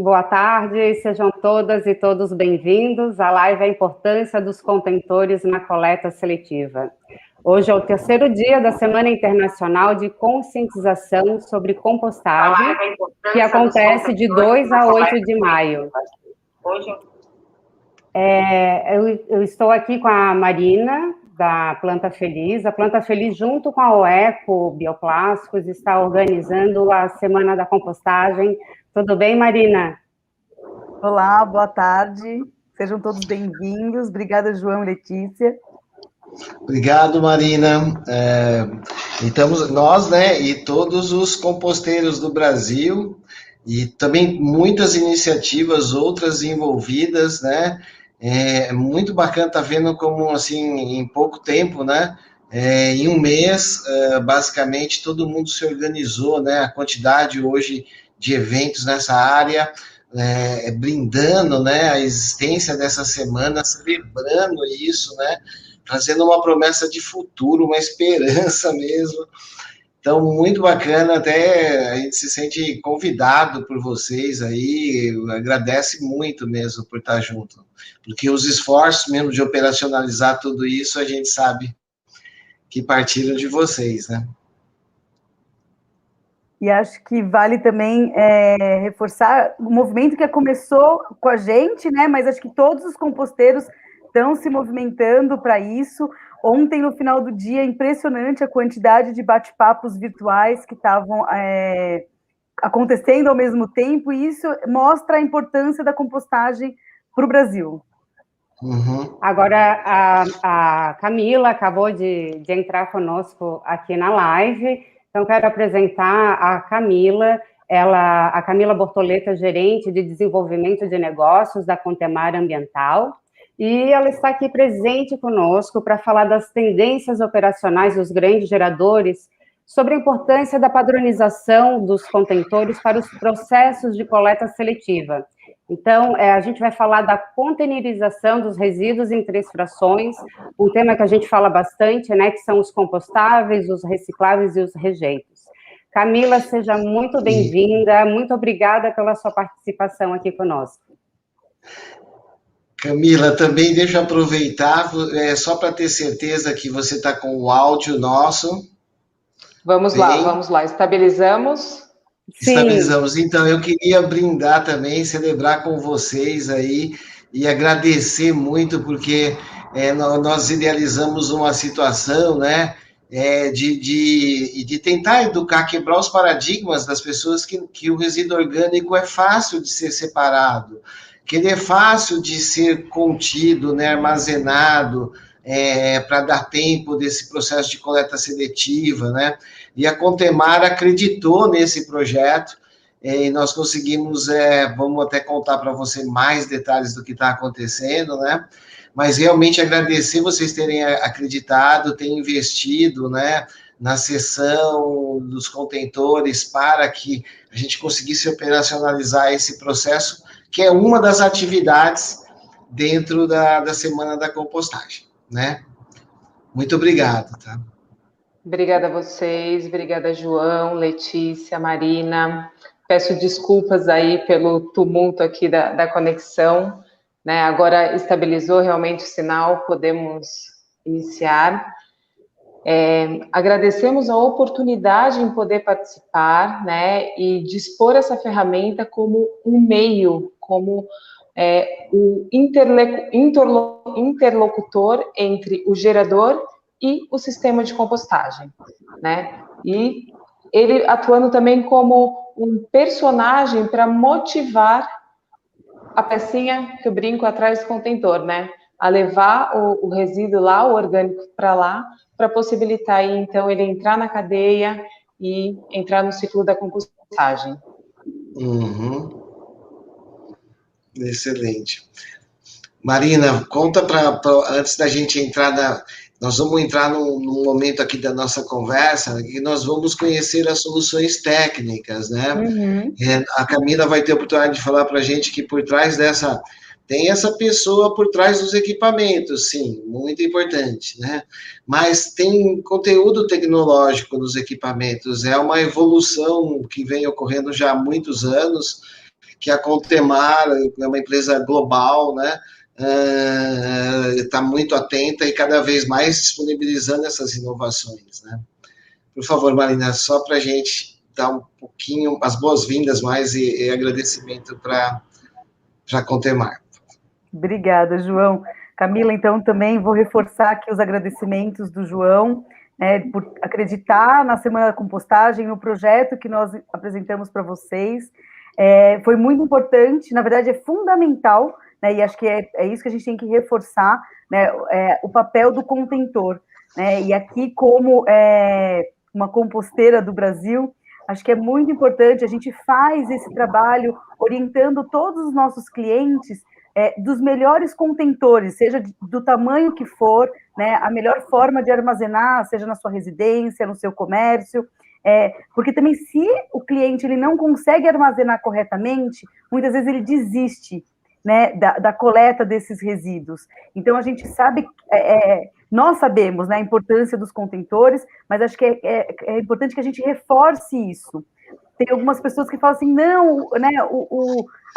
Boa tarde, sejam todas e todos bem-vindos à live A Importância dos Contentores na Coleta Seletiva. Hoje é o terceiro dia da Semana Internacional de Conscientização sobre Compostagem, que acontece de 2 a 8 de maio. Eu estou aqui com a Marina, da Planta Feliz. A Planta Feliz, junto com a OECO Bioplásticos, está organizando a Semana da Compostagem. Tudo bem, Marina? Olá, boa tarde. Sejam todos bem-vindos. Obrigada, João e Letícia. Obrigado, Marina. Então, nós, né, e todos os composteiros do Brasil, e também muitas iniciativas, outras envolvidas, né? É muito bacana estar vendo como, assim, em pouco tempo, né? Em um mês, basicamente, todo mundo se organizou, né? A quantidade hoje de eventos nessa área, brindando, né, a existência dessa semana, celebrando isso, né? Trazendo uma promessa de futuro, uma esperança mesmo. Então, muito bacana, até a gente se sente convidado por vocês aí, agradece muito mesmo por estar junto, porque os esforços mesmo de operacionalizar tudo isso, a gente sabe que partilham de vocês, né? E acho que vale também reforçar o movimento que começou com a gente, né? Mas acho que todos os composteiros estão se movimentando para isso. Ontem, no final do dia, impressionante a quantidade de bate-papos virtuais que estavam acontecendo ao mesmo tempo, e isso mostra a importância da compostagem para o Brasil. Uhum. Agora, a Camila acabou de entrar conosco aqui na live, então quero apresentar a Camila. A Camila Bortoleta, gerente de desenvolvimento de negócios da Contemar Ambiental, e ela está aqui presente conosco para falar das tendências operacionais dos grandes geradores, sobre a importância da padronização dos contentores para os processos de coleta seletiva. Então, a gente vai falar da containerização dos resíduos em 3 frações, um tema que a gente fala bastante, né, que são os compostáveis, os recicláveis e os rejeitos. Camila, seja muito bem-vinda, muito obrigada pela sua participação aqui conosco. Camila, também deixa eu aproveitar, só para ter certeza que você está com o áudio nosso. Vamos lá, estabilizamos? Estabilizamos. Então, eu queria brindar também, celebrar com vocês aí e agradecer muito, porque nós idealizamos uma situação, né, de tentar educar, quebrar os paradigmas das pessoas que o resíduo orgânico é fácil de ser separado, que ele é fácil de ser contido, né, armazenado, para dar tempo desse processo de coleta seletiva, né? E a Contemar acreditou nesse projeto, e nós conseguimos, vamos até contar para você mais detalhes do que está acontecendo, né? Mas realmente agradecer vocês terem acreditado, terem investido, né, na cessão dos contentores para que a gente conseguisse operacionalizar esse processo, que é uma das atividades dentro da Semana da Compostagem, né? Muito obrigado, tá? Obrigada a vocês, obrigada João, Letícia, Marina. Peço desculpas aí pelo tumulto aqui da conexão, né? Agora estabilizou realmente o sinal, podemos iniciar. Agradecemos a oportunidade em poder participar, né? E dispor essa ferramenta como um meio, como o interlocutor entre o gerador e o sistema de compostagem, né? E ele atuando também como um personagem para motivar a pecinha que eu brinco atrás do contentor, né? A levar o resíduo lá, o orgânico para lá, para possibilitar aí, então, ele entrar na cadeia e entrar no ciclo da compostagem. Uhum. Excelente. Marina, conta antes da gente entrar nós vamos entrar num momento aqui da nossa conversa, que nós vamos conhecer as soluções técnicas, né? Uhum. A Camila vai ter a oportunidade de falar para a gente que por trás tem essa pessoa por trás dos equipamentos, sim, muito importante, né? Mas tem conteúdo tecnológico nos equipamentos, é uma evolução que vem ocorrendo já há muitos anos, que a Contemar é uma empresa global, né? Está muito atenta e cada vez mais disponibilizando essas inovações, né? Por favor, Marina, só para a gente dar um pouquinho as boas-vindas mais e agradecimento para a Contemar. Obrigada, João. Camila, então também vou reforçar aqui os agradecimentos do João, por acreditar na Semana da Compostagem, no projeto que nós apresentamos para vocês. Foi muito importante, na verdade é fundamental, né, e acho que é isso que a gente tem que reforçar, né, o papel do contentor, né, e aqui como uma composteira do Brasil, acho que é muito importante, a gente faz esse trabalho orientando todos os nossos clientes dos melhores contentores, seja do tamanho que for, né, a melhor forma de armazenar, seja na sua residência, no seu comércio, porque também se o cliente ele não consegue armazenar corretamente, muitas vezes ele desiste, né, da coleta desses resíduos. Então, a gente sabe, nós sabemos, né, a importância dos contentores, mas acho que é importante que a gente reforce isso. Tem algumas pessoas que falam assim, não, né,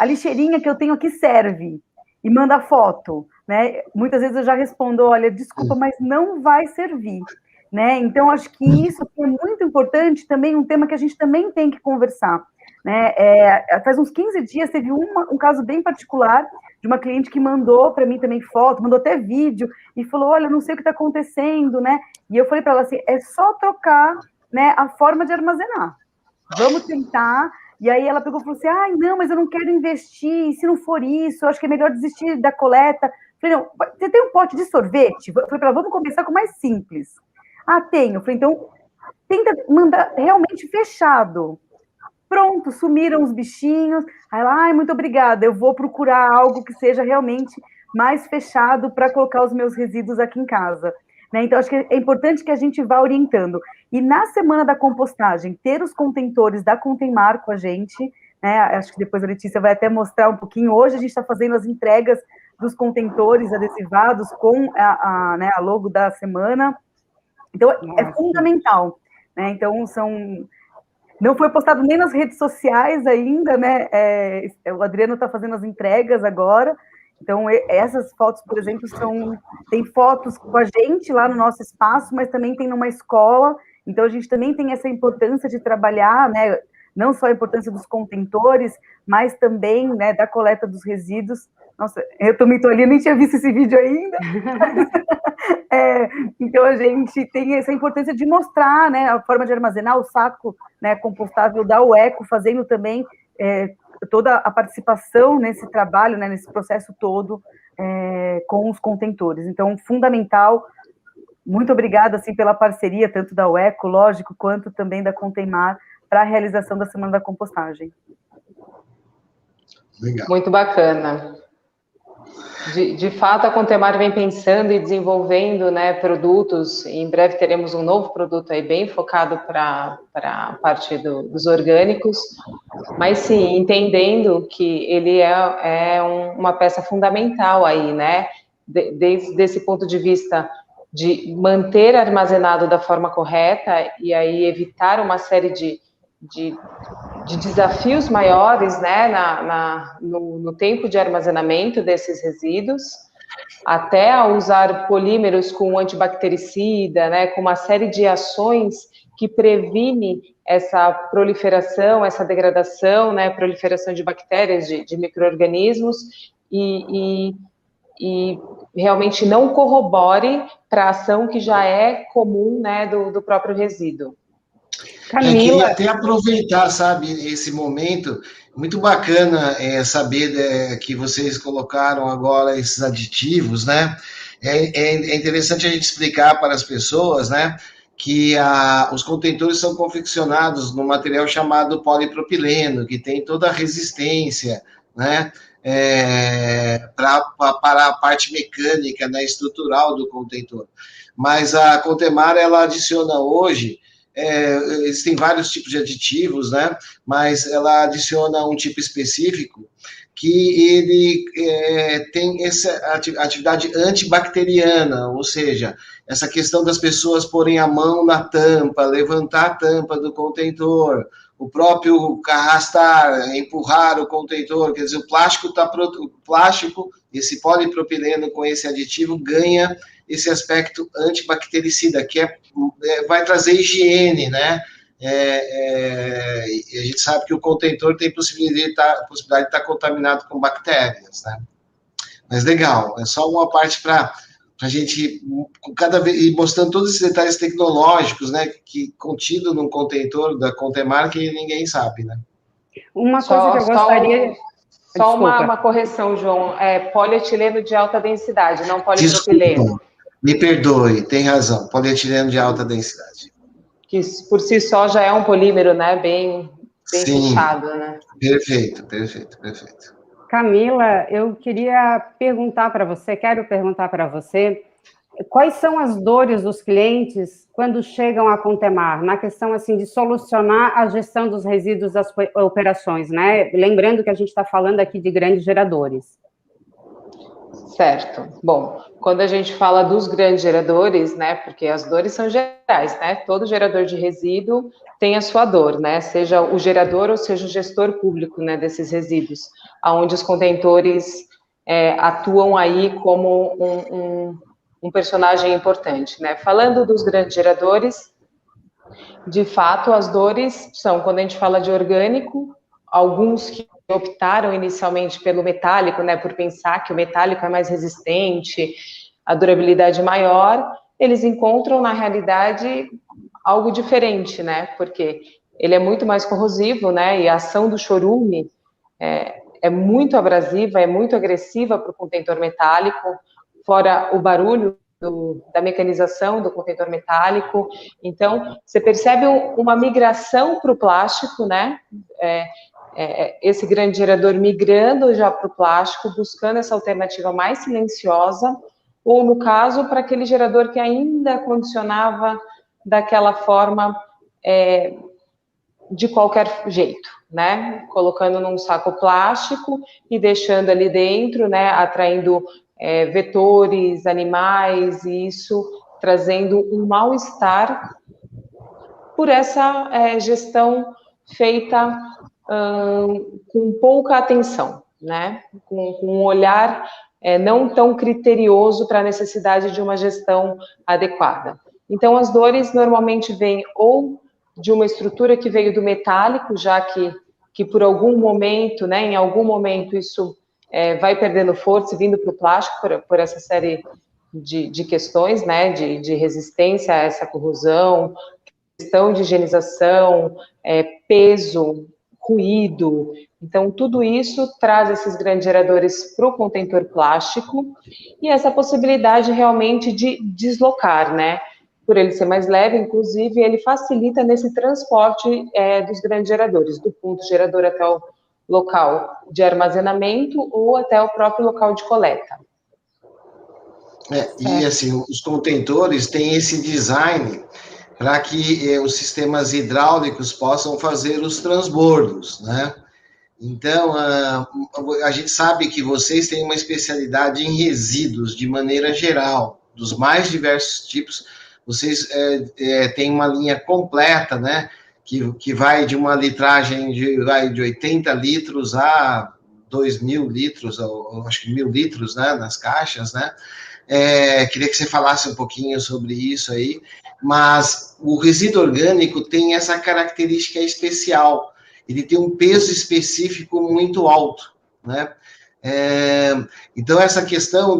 a lixeirinha que eu tenho aqui serve, e manda foto, né? Muitas vezes eu já respondo, olha, desculpa, mas não vai servir, né? Então, acho que isso é muito importante, também um tema que a gente também tem que conversar, né? Faz uns 15 dias teve um caso bem particular de uma cliente que mandou para mim também foto, mandou até vídeo, e falou, olha, não sei o que está acontecendo, né? E eu falei para ela assim, é só trocar, né, a forma de armazenar. Vamos tentar. E aí ela pegou e falou assim, não, mas eu não quero investir, e se não for isso, eu acho que é melhor desistir da coleta. Eu falei, não, você tem um pote de sorvete? Eu falei para ela, vamos começar com o mais simples. Tenho. Eu falei, então, tenta mandar realmente fechado. Pronto, sumiram os bichinhos. Aí ela, muito obrigada, eu vou procurar algo que seja realmente mais fechado para colocar os meus resíduos aqui em casa. Né? Então, acho que é importante que a gente vá orientando. E na Semana da Compostagem, ter os contentores da Contemar com a gente, né? Acho que depois a Letícia vai até mostrar um pouquinho. Hoje a gente está fazendo as entregas dos contentores adesivados com a logo da semana. Então, é fundamental. Né? Então, não foi postado nem nas redes sociais ainda, né? O Adriano está fazendo as entregas agora. Então, essas fotos, por exemplo, tem fotos com a gente lá no nosso espaço, mas também tem numa escola. Então, a gente também tem essa importância de trabalhar, né, não só a importância dos contentores, mas também, né, da coleta dos resíduos. Nossa, eu também estou ali, eu nem tinha visto esse vídeo ainda. Então, a gente tem essa importância de mostrar, né, a forma de armazenar o saco, né, compostável da UECO, fazendo também toda a participação nesse trabalho, né, nesse processo todo, com os contentores. Então, fundamental. Muito obrigada, assim, pela parceria, tanto da UECO, lógico, quanto também da Contemar, para a realização da Semana da Compostagem. Legal. Muito bacana. De fato, a Contemar vem pensando e desenvolvendo, né, produtos. Em breve teremos um novo produto aí bem focado para a parte dos orgânicos, mas sim, entendendo que ele é uma peça fundamental aí, né, desde esse ponto de vista de manter armazenado da forma correta e aí evitar uma série de desafios maiores, né, no tempo de armazenamento desses resíduos, até a usar polímeros com antibactericida, né, com uma série de ações que previne essa proliferação, essa degradação, né, proliferação de bactérias, de micro-organismos, e realmente não corrobore para a ação que já é comum, né, do próprio resíduo. Camila. Queria até aproveitar, sabe, esse momento, muito bacana saber que vocês colocaram agora esses aditivos, né? É interessante a gente explicar para as pessoas, né, que os contentores são confeccionados no material chamado polipropileno, que tem toda a resistência, né, para a parte mecânica, né, estrutural do contentor. Mas a Contemar, ela adiciona hoje, existem vários tipos de aditivos, né, mas ela adiciona um tipo específico que ele tem essa atividade antibacteriana, ou seja, essa questão das pessoas porem a mão na tampa, levantar a tampa do contentor, o próprio arrastar, empurrar o contentor, quer dizer, o plástico está pronto, o plástico, esse polipropileno com esse aditivo ganha esse aspecto antibactericida, que vai trazer higiene, né? E a gente sabe que o contentor tem possibilidade de estar contaminado com bactérias, né? Mas legal, é só uma parte para a gente cada vez ir mostrando todos esses detalhes tecnológicos, né, que contido num contentor da Contemar que ninguém sabe, né? Uma coisa que eu gostaria... Só uma correção, João, é polietileno de alta densidade, não polipropileno. Desculpa, me perdoe, tem razão, polietileno de alta densidade. Que por si só já é um polímero, né, bem fechado, né? Perfeito. Camila, eu quero perguntar para você, quais são as dores dos clientes quando chegam a Contemar, na questão assim de solucionar a gestão dos resíduos das operações, né? Lembrando que a gente está falando aqui de grandes geradores. Certo. Bom, quando a gente fala dos grandes geradores, né, porque as dores são gerais, né? Todo gerador de resíduo tem a sua dor, né? Seja o gerador ou seja o gestor público, né, desses resíduos, aonde os contentores atuam aí como um personagem importante, né? Falando dos grandes geradores, de fato, as dores são, quando a gente fala de orgânico, alguns que optaram inicialmente pelo metálico, né, por pensar que o metálico é mais resistente, a durabilidade maior, eles encontram, na realidade, algo diferente, né, porque ele é muito mais corrosivo, né, e a ação do chorume é muito abrasiva, é muito agressiva para o contentor metálico, fora o barulho da mecanização do contentor metálico. Então, você percebe uma migração para o plástico, né, esse grande gerador migrando já para o plástico, buscando essa alternativa mais silenciosa, ou no caso, para aquele gerador que ainda condicionava daquela forma, de qualquer jeito, né? Colocando num saco plástico e deixando ali dentro, né? Atraindo vetores, animais, e isso trazendo um mal-estar por essa gestão feita com pouca atenção, né? Com um olhar não tão criterioso para a necessidade de uma gestão adequada. Então, as dores normalmente vêm ou de uma estrutura que veio do metálico, já que por algum momento, né, em algum momento isso vai perdendo força e vindo para o plástico por essa série de questões, né, de resistência a essa corrosão, questão de higienização, peso, ruído. Então, tudo isso traz esses grandes geradores para o contentor plástico e essa possibilidade realmente de deslocar, né? Por ele ser mais leve, inclusive, ele facilita nesse transporte dos grandes geradores, do ponto gerador até o local de armazenamento ou até o próprio local de coleta. E assim, os contentores têm esse design para que os sistemas hidráulicos possam fazer os transbordos, né? Então, a gente sabe que vocês têm uma especialidade em resíduos, de maneira geral, dos mais diversos tipos. Vocês têm uma linha completa, né? Que vai de uma litragem de 80 litros a 2.000 litros, ou acho que 1.000 litros, né? Nas caixas, né? Queria que você falasse um pouquinho sobre isso aí, mas o resíduo orgânico tem essa característica especial, ele tem um peso específico muito alto, né? Então, essa questão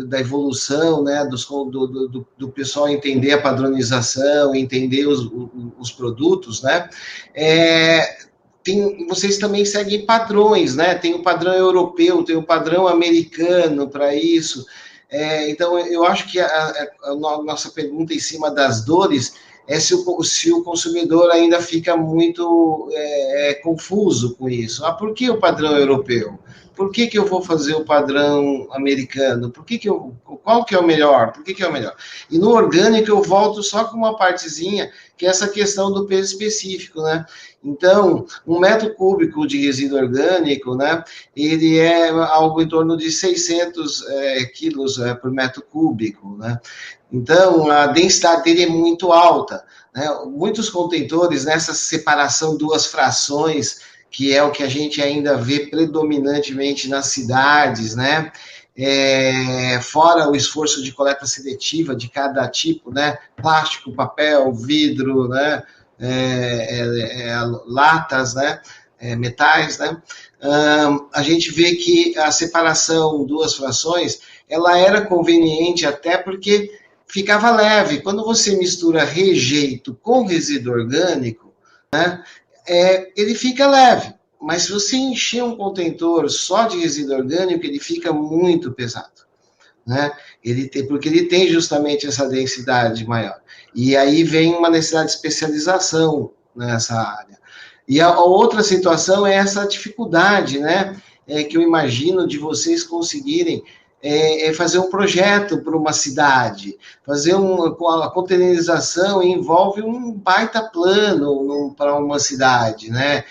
da evolução, né, do pessoal entender a padronização, entender os produtos, né? Vocês também seguem padrões, né? Tem o padrão europeu, tem o padrão americano para isso. Então, eu acho que a nossa pergunta em cima das dores é se o consumidor ainda fica muito confuso com isso. Por que o padrão europeu? Por que eu vou fazer o padrão americano? Qual que é o melhor? Por que é o melhor? E no orgânico eu volto só com uma partezinha, que é essa questão do peso específico, né? Então, 1 metro cúbico de resíduo orgânico, né, ele é algo em torno de 600 quilos por metro cúbico, né? Então, a densidade dele é muito alta. né? Muitos contentores, nessa separação, duas frações, que é o que a gente ainda vê predominantemente nas cidades, né? Fora o esforço de coleta seletiva de cada tipo, né? Plástico, papel, vidro, né? Latas, né? Metais, né? A gente vê que a separação duas frações, ela era conveniente até porque ficava leve. Quando você mistura rejeito com resíduo orgânico, né? Ele fica leve. Mas se você encher um contentor só de resíduo orgânico, ele fica muito pesado, né? Porque ele tem justamente essa densidade maior. E aí vem uma necessidade de especialização nessa área. E a outra situação é essa dificuldade, né? Que eu imagino de vocês conseguirem fazer um projeto para uma cidade, a containerização envolve um baita plano para uma cidade, né?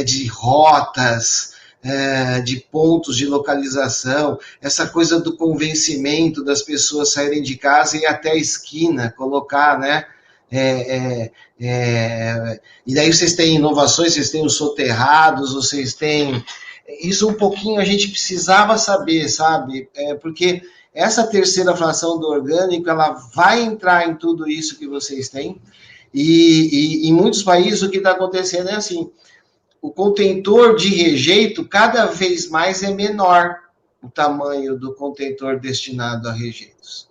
De rotas, de pontos de localização, essa coisa do convencimento das pessoas saírem de casa e ir até a esquina, colocar, né? E daí vocês têm inovações, vocês têm os soterrados, vocês têm... Isso um pouquinho a gente precisava saber, sabe? Porque essa terceira fração do orgânico, ela vai entrar em tudo isso que vocês têm, e em muitos países o que está acontecendo é assim, o contentor de rejeito cada vez mais é menor o tamanho do contentor destinado a rejeitos.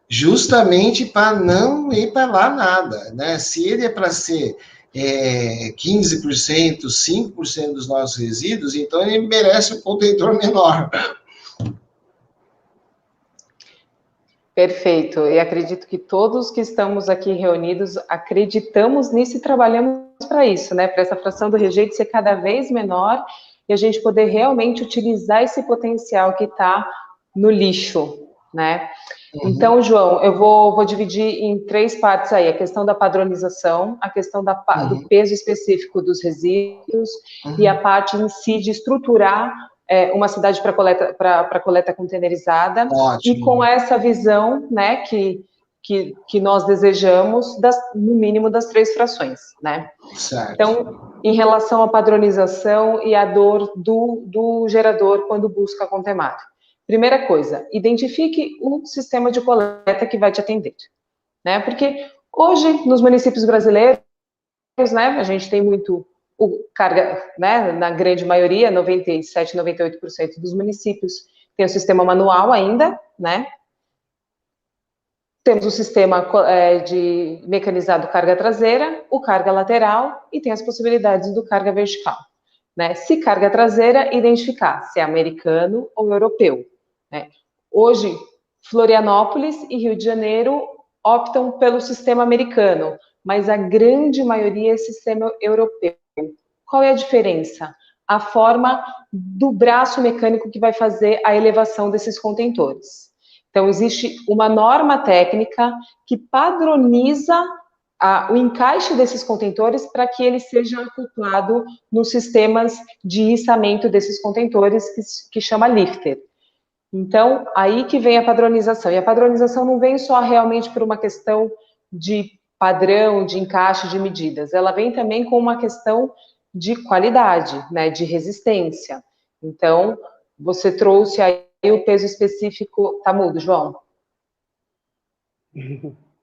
Justamente para não ir para lá nada, né? Se ele é para ser 15%, 5% dos nossos resíduos, então ele merece um contentor menor. Perfeito, e acredito que todos que estamos aqui reunidos acreditamos nisso e trabalhamos para isso, né? Para essa fração do rejeito ser cada vez menor e a gente poder realmente utilizar esse potencial que está no lixo, né? Então, João, eu vou dividir em 3 partes aí, a questão da padronização, a questão do peso específico dos resíduos e a parte em si de estruturar uma cidade para coleta containerizada. Ótimo. E com essa visão, né, que nós desejamos, no mínimo das 3 frações, né? Certo. Então, em relação à padronização e à dor do gerador quando busca a Contemar. Primeira coisa, identifique um sistema de coleta que vai te atender, né? Porque hoje, nos municípios brasileiros, né, a gente tem muito carga, né, na grande maioria, 97, 98% dos municípios tem o sistema manual ainda, né? Temos o sistema de mecanizado carga traseira, o carga lateral e tem as possibilidades do carga vertical, né? Se carga traseira, identificar se é americano ou europeu. Hoje, Florianópolis e Rio de Janeiro optam pelo sistema americano, mas a grande maioria é sistema europeu. Qual é a diferença? A forma do braço mecânico que vai fazer a elevação desses contentores. Então, existe uma norma técnica que padroniza o encaixe desses contentores para que ele seja acoplado nos sistemas de içamento desses contentores, que chama lifter. Então, aí que vem a padronização. E a padronização não vem só realmente por uma questão de padrão, de encaixe, de medidas. Ela vem também com uma questão de qualidade, né, de resistência. Então, você trouxe aí o peso específico... Tá mudo, João?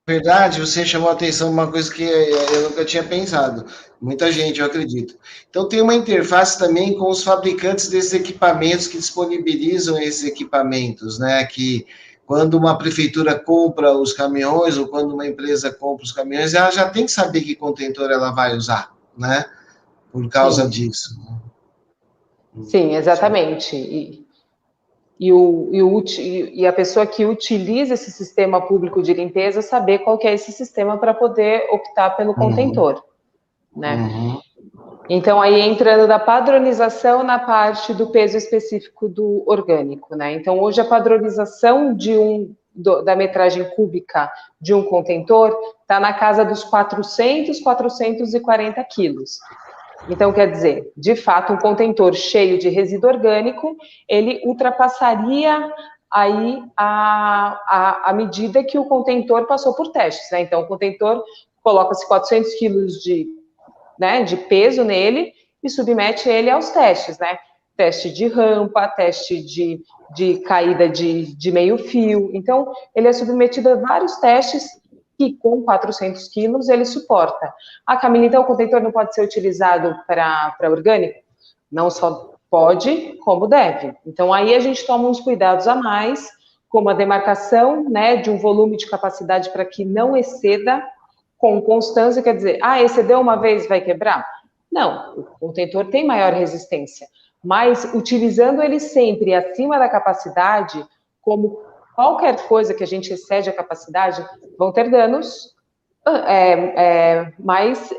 Verdade, você chamou a atenção uma coisa que eu nunca tinha pensado. Muita gente, eu acredito. Então, tem uma interface também com os fabricantes desses equipamentos que disponibilizam esses equipamentos, né? Que quando uma prefeitura compra os caminhões ou quando uma empresa compra os caminhões, ela já tem que saber que contentor ela vai usar, né? Por causa disso. Sim, exatamente. E a pessoa que utiliza esse sistema público de limpeza saber qual que é esse sistema para poder optar pelo contentor, né? Então, aí entrando da padronização na parte do peso específico do orgânico, né? Então, hoje a padronização da metragem cúbica de um contentor está na casa dos 400, 440 quilos. Então, quer dizer, de fato, um contentor cheio de resíduo orgânico, ele ultrapassaria aí a medida que o contentor passou por testes, né? Então, o contentor coloca-se 400 quilos de peso nele e submete ele aos testes, né? Teste de rampa, teste de caída de meio fio. Então, ele é submetido a vários testes que, com 400 quilos, ele suporta. Camila, então, o contentor não pode ser utilizado para orgânico? Não só pode, como deve. Então, aí a gente toma uns cuidados a mais, como a demarcação, né, de um volume de capacidade para que não exceda com constância, quer dizer, excedeu uma vez, vai quebrar? Não, o contentor tem maior resistência, mas utilizando ele sempre acima da capacidade, como qualquer coisa que a gente excede a capacidade, vão ter danos mais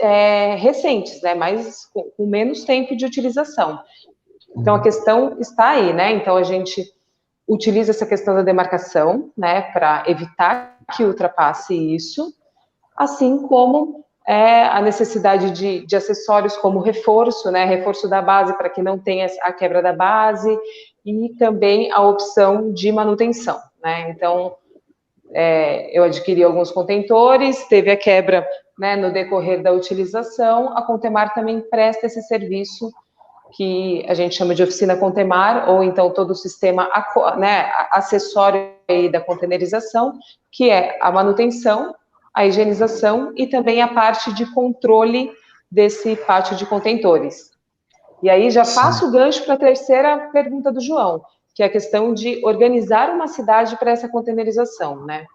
recentes, né, com menos tempo de utilização. Então, a questão está aí, né? Então, a gente utiliza essa questão da demarcação, né, para evitar que ultrapasse isso, assim como a necessidade de acessórios como reforço, né, reforço da base para que não tenha a quebra da base, e também a opção de manutenção, né? Então, eu adquiri alguns contentores, teve a quebra, né, no decorrer da utilização. A Contemar também presta esse serviço que a gente chama de oficina Contemar, ou então todo o sistema, né, acessório aí da containerização, que é a manutenção, a higienização e também a parte de controle desse pátio de contentores. E aí já faço o gancho para a terceira pergunta do João, que é a questão de organizar uma cidade para essa containerização, né?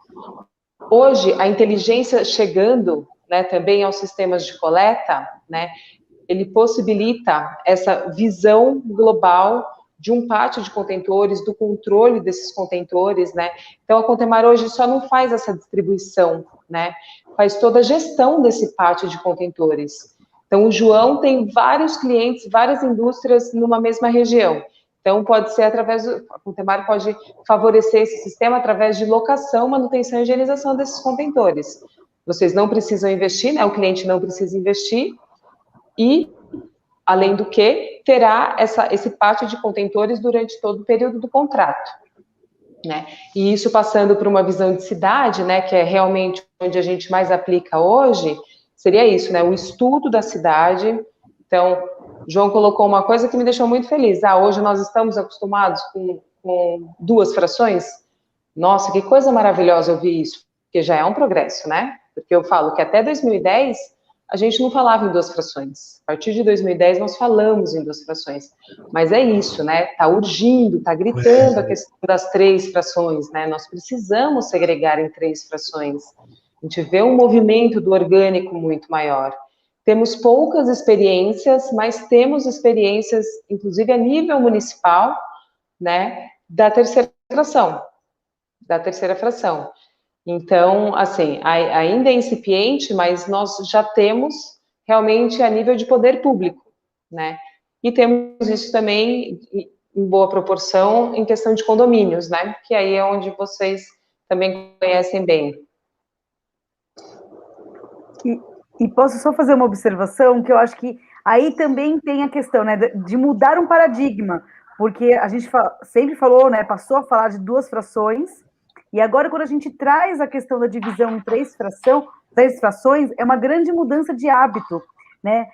Hoje, a inteligência chegando, né, também aos sistemas de coleta, né, ele possibilita essa visão global de um pátio de contentores, do controle desses contentores, né? Então, a Contemar hoje só não faz essa distribuição, né? Faz toda a gestão desse pátio de contentores. Então, o João tem vários clientes, várias indústrias numa mesma região. Então, pode ser a Contemar pode favorecer esse sistema através de locação, manutenção e higienização desses contentores. Vocês não precisam investir, né? O cliente não precisa investir, e, além do que, terá esse pátio de contentores durante todo o período do contrato, né? E isso passando por uma visão de cidade, né, que é realmente onde a gente mais aplica hoje, seria isso, né, o estudo da cidade. Então, o João colocou uma coisa que me deixou muito feliz. Hoje nós estamos acostumados com 2 frações? Nossa, que coisa maravilhosa ouvir isso, porque já é um progresso, né? Porque eu falo que até 2010... a gente não falava em 2 frações. A partir de 2010, nós falamos em 2 frações. Mas é isso, né? Está urgindo, está gritando a questão das 3 frações, né? Nós precisamos segregar em 3 frações. A gente vê um movimento do orgânico muito maior. Temos poucas experiências, mas temos experiências, inclusive a nível municipal, né? Da terceira fração. Então, assim, ainda é incipiente, mas nós já temos realmente a nível de poder público, né? E temos isso também em boa proporção em questão de condomínios, né? Que aí é onde vocês também conhecem bem. E posso só fazer uma observação, que eu acho que aí também tem a questão, né, de mudar um paradigma, porque a gente sempre falou, né, passou a falar de 2 frações, e agora, quando a gente traz a questão da divisão em 3 frações, é uma grande mudança de hábito, né?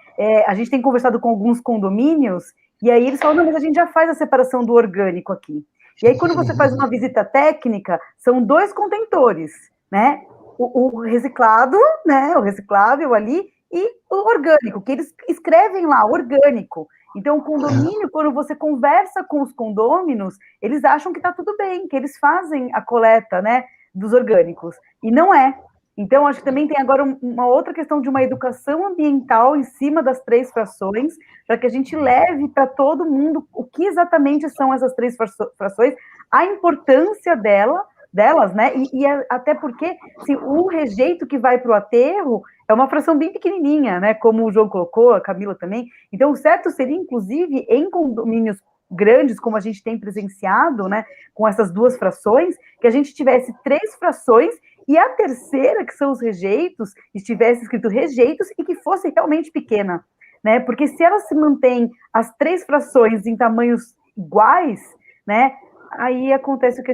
A gente tem conversado com alguns condomínios, e aí eles falam, não, mas a gente já faz a separação do orgânico aqui. E aí, quando você faz uma visita técnica, são 2 contentores, né? O reciclado, né? O reciclável ali, e o orgânico, que eles escrevem lá, orgânico. Então, o condomínio, quando você conversa com os condôminos, eles acham que está tudo bem, que eles fazem a coleta, né, dos orgânicos. E não é. Então, acho que também tem agora uma outra questão de uma educação ambiental em cima das 3 frações, para que a gente leve para todo mundo o que exatamente são essas 3 frações, a importância delas, né? E até porque assim, o rejeito que vai para o aterro é uma fração bem pequenininha, né? Como o João colocou, a Camila também. Então, o certo seria, inclusive, em condomínios grandes, como a gente tem presenciado, né? Com essas 2 frações, que a gente tivesse 3 frações e a terceira, que são os rejeitos, estivesse escrito rejeitos e que fosse realmente pequena, né? Porque se ela se mantém as 3 frações em tamanhos iguais, né? aí acontece o que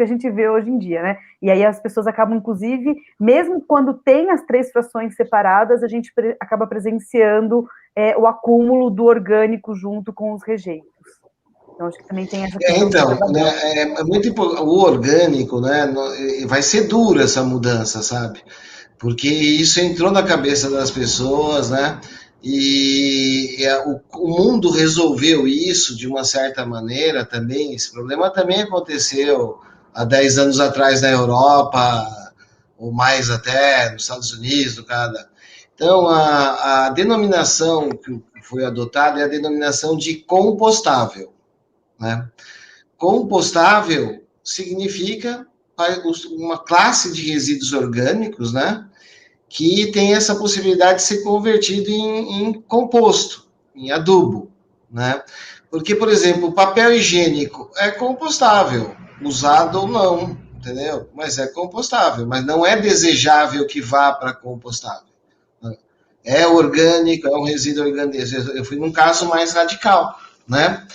a gente vê hoje em dia, né? E aí as pessoas acabam, inclusive, mesmo quando tem as 3 frações separadas, a gente acaba presenciando o acúmulo do orgânico junto com os rejeitos. Então, acho que também tem essa questão. Então, né, é muito importante. O orgânico, né, vai ser duro essa mudança, sabe? Porque isso entrou na cabeça das pessoas, né? E o mundo resolveu isso de uma certa maneira também. Esse problema também aconteceu há 10 anos atrás na Europa, ou mais até nos Estados Unidos, no Canadá. Então, a denominação que foi adotada é a denominação de compostável, né? Compostável significa uma classe de resíduos orgânicos, né, que tem essa possibilidade de ser convertido em composto, em adubo, né? Porque, por exemplo, o papel higiênico é compostável, usado ou não, entendeu? Mas é compostável, mas não é desejável que vá para compostável. É orgânico, é um resíduo orgânico. Eu fui num caso mais radical, né?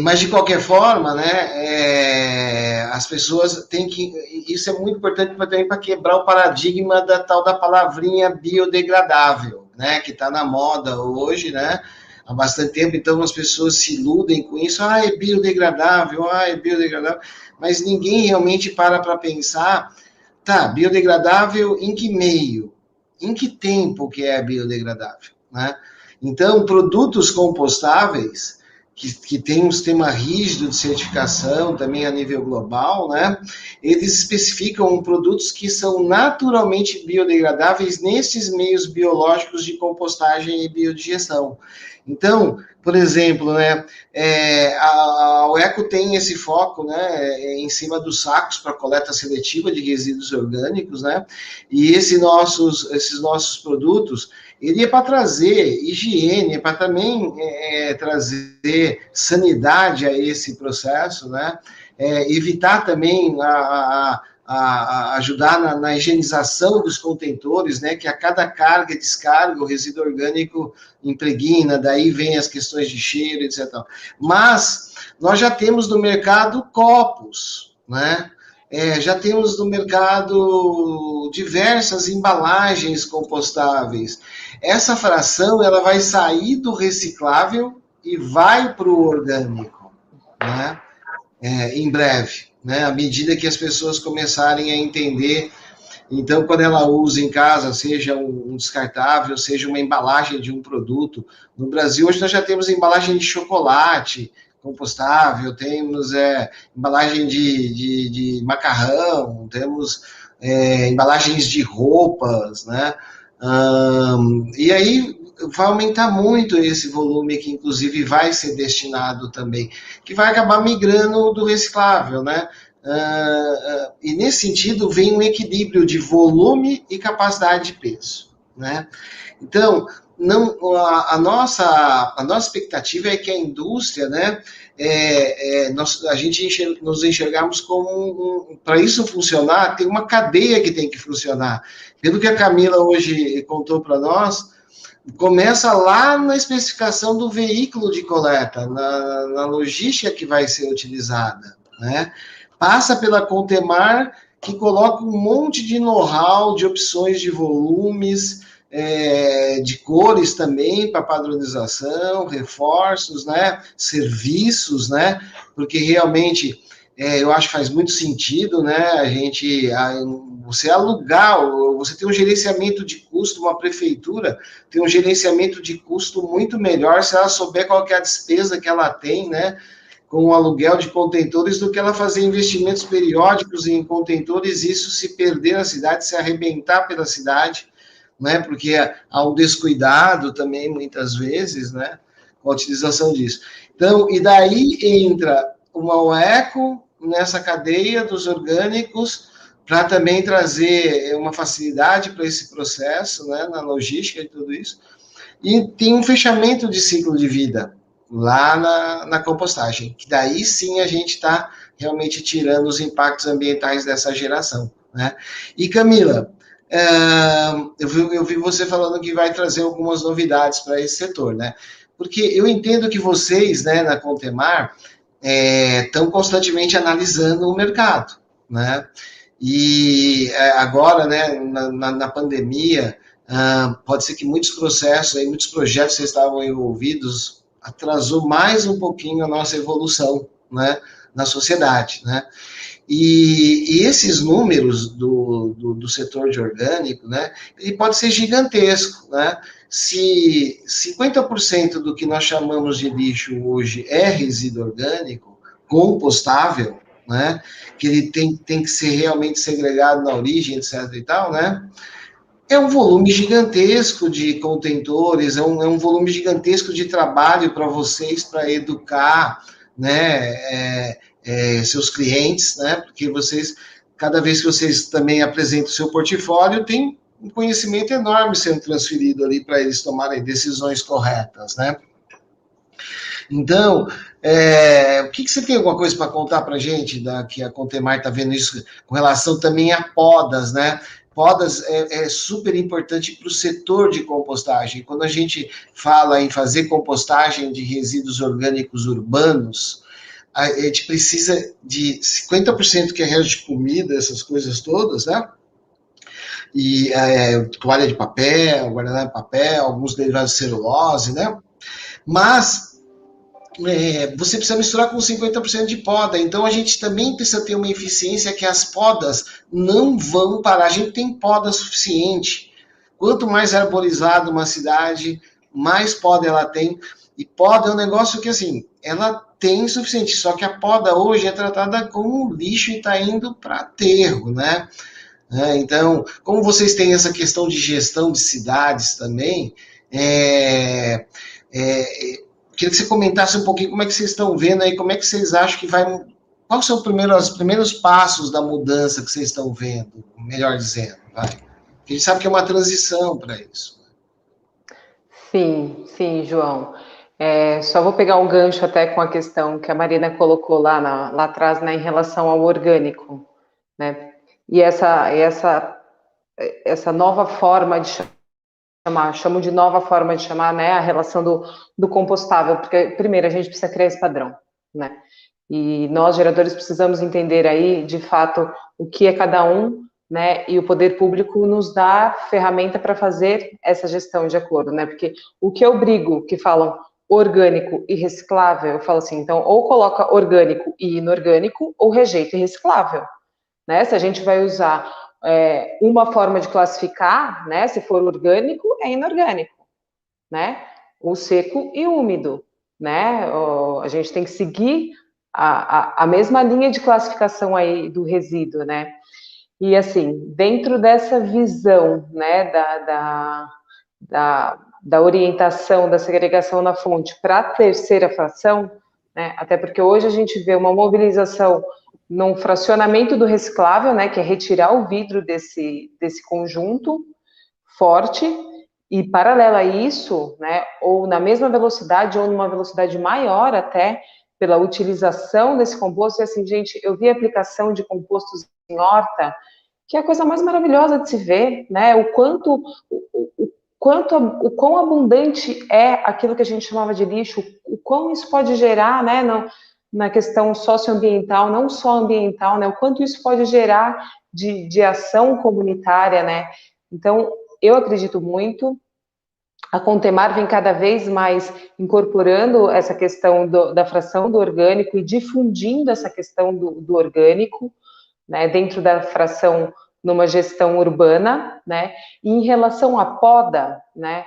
Mas de qualquer forma, né, as pessoas têm que. Isso é muito importante também para quebrar o paradigma da tal da palavrinha biodegradável, né, que está na moda hoje, né, há bastante tempo. Então as pessoas se iludem com isso. É biodegradável, é biodegradável. Mas ninguém realmente para pensar, tá, biodegradável em que meio? Em que tempo que é biodegradável, né? Então, produtos compostáveis que tem um sistema rígido de certificação também a nível global, né? Eles especificam produtos que são naturalmente biodegradáveis nesses meios biológicos de compostagem e biodigestão. Então, por exemplo, né, a UECO tem esse foco, né, em cima dos sacos para coleta seletiva de resíduos orgânicos, né? E esses nossos produtos, ele é para trazer higiene, é para também trazer sanidade a esse processo, né? Evitar também ajudar na higienização dos contentores, né? Que a cada carga e descarga o resíduo orgânico impregna, daí vem as questões de cheiro, etc. Mas nós já temos no mercado copos, né? Já temos no mercado diversas embalagens compostáveis. Essa fração ela vai sair do reciclável e vai para o orgânico, né? Em breve, né? À medida que as pessoas começarem a entender. Então, quando ela usa em casa, seja um descartável, seja uma embalagem de um produto, no Brasil hoje nós já temos embalagem de chocolate compostável, temos embalagem de macarrão, temos embalagens de roupas, né? E aí vai aumentar muito esse volume que inclusive vai ser destinado também, que vai acabar migrando do reciclável, né? E nesse sentido vem um equilíbrio de volume e capacidade de peso, né? Então, a nossa expectativa é que a indústria, né, a gente nos enxergarmos como para isso funcionar, tem uma cadeia que tem que funcionar. Pelo que a Camila hoje contou para nós, começa lá na especificação do veículo de coleta, na logística que vai ser utilizada, né? Passa pela Contemar, que coloca um monte de know-how, de opções de volumes, de cores também para padronização, reforços, né, serviços, né, porque realmente eu acho que faz muito sentido, né, você alugar, você tem um gerenciamento de custo, uma prefeitura tem um gerenciamento de custo muito melhor se ela souber qual que é a despesa que ela tem, né, com o aluguel de contentores, do que ela fazer investimentos periódicos em contentores, isso se perder na cidade, se arrebentar pela cidade, né? Porque há um descuidado também, muitas vezes, né? Com a utilização disso. Então, e daí entra uma UECO nessa cadeia dos orgânicos, para também trazer uma facilidade para esse processo, né? Na logística e tudo isso. E tem um fechamento de ciclo de vida lá na compostagem, que daí sim a gente está realmente tirando os impactos ambientais dessa geração, né? E Camila, eu vi você falando que vai trazer algumas novidades para esse setor, né? Porque eu entendo que vocês, né, na Contemar, estão constantemente analisando o mercado, né? E agora, né, na pandemia, pode ser que muitos processos, aí, muitos projetos que estavam envolvidos, atrasou mais um pouquinho a nossa evolução, né, na sociedade, né? E esses números do setor de orgânico, né, ele pode ser gigantesco, né? Se 50% do que nós chamamos de lixo hoje é resíduo orgânico, compostável, né, que ele tem que ser realmente segregado na origem, etc. e tal, né? É um volume gigantesco de contentores, é um volume gigantesco de trabalho para vocês, para educar, né, seus clientes, né, porque vocês, cada vez que vocês também apresentam o seu portfólio, tem um conhecimento enorme sendo transferido ali para eles tomarem decisões corretas, né. Então, o que você tem alguma coisa para contar para a gente, que a Contemar está vendo isso com relação também a podas, né? Podas é super importante para o setor de compostagem. Quando a gente fala em fazer compostagem de resíduos orgânicos urbanos, a gente precisa de 50% que é resto de comida, essas coisas todas, né? E toalha de papel, guardanapo de papel, alguns derivados de celulose, né? Mas você precisa misturar com 50% de poda, então a gente também precisa ter uma eficiência que as podas não vão parar, a gente tem poda suficiente, quanto mais arborizada uma cidade, mais poda ela tem, e poda é um negócio que assim, ela tem suficiente, só que a poda hoje é tratada como lixo e está indo para aterro, né? Então, como vocês têm essa questão de gestão de cidades também, queria que você comentasse um pouquinho como é que vocês estão vendo aí, como é que vocês acham que vai... Quais são os primeiros passos da mudança que vocês estão vendo, melhor dizendo, vai? Porque a gente sabe que é uma transição para isso. Sim, João. Só vou pegar um gancho até com a questão que a Marina colocou lá atrás, né, em relação ao orgânico, né? E essa nova forma de chamo de nova forma de chamar, né, a relação do compostável, porque, primeiro, a gente precisa criar esse padrão, né, e nós, geradores, precisamos entender aí, de fato, o que é cada um, né, e o poder público nos dá ferramenta para fazer essa gestão de acordo, né, porque o que eu brigo, que falam orgânico e reciclável, eu falo assim, então, ou coloca orgânico e inorgânico, ou rejeita e reciclável, né, se a gente vai usar uma forma de classificar, né, se for orgânico, é inorgânico, né, o seco e úmido, né, a gente tem que seguir a mesma linha de classificação aí do resíduo, né, e assim, dentro dessa visão, né, da orientação, da segregação na fonte para a terceira fração, né, até porque hoje a gente vê uma mobilização num fracionamento do reciclável, né, que é retirar o vidro desse conjunto forte, e paralelo a isso, né, ou na mesma velocidade, ou numa velocidade maior até, pela utilização desse composto, e assim, gente, eu vi a aplicação de compostos em horta, que é a coisa mais maravilhosa de se ver, né, o quão abundante é aquilo que a gente chamava de lixo, o quão isso pode gerar, né, na questão socioambiental, não só ambiental, né, o quanto isso pode gerar de ação comunitária, né, então, eu acredito muito, a Contemar vem cada vez mais incorporando essa questão da fração do orgânico e difundindo essa questão do orgânico, né, dentro da fração numa gestão urbana, né, e em relação à poda, né,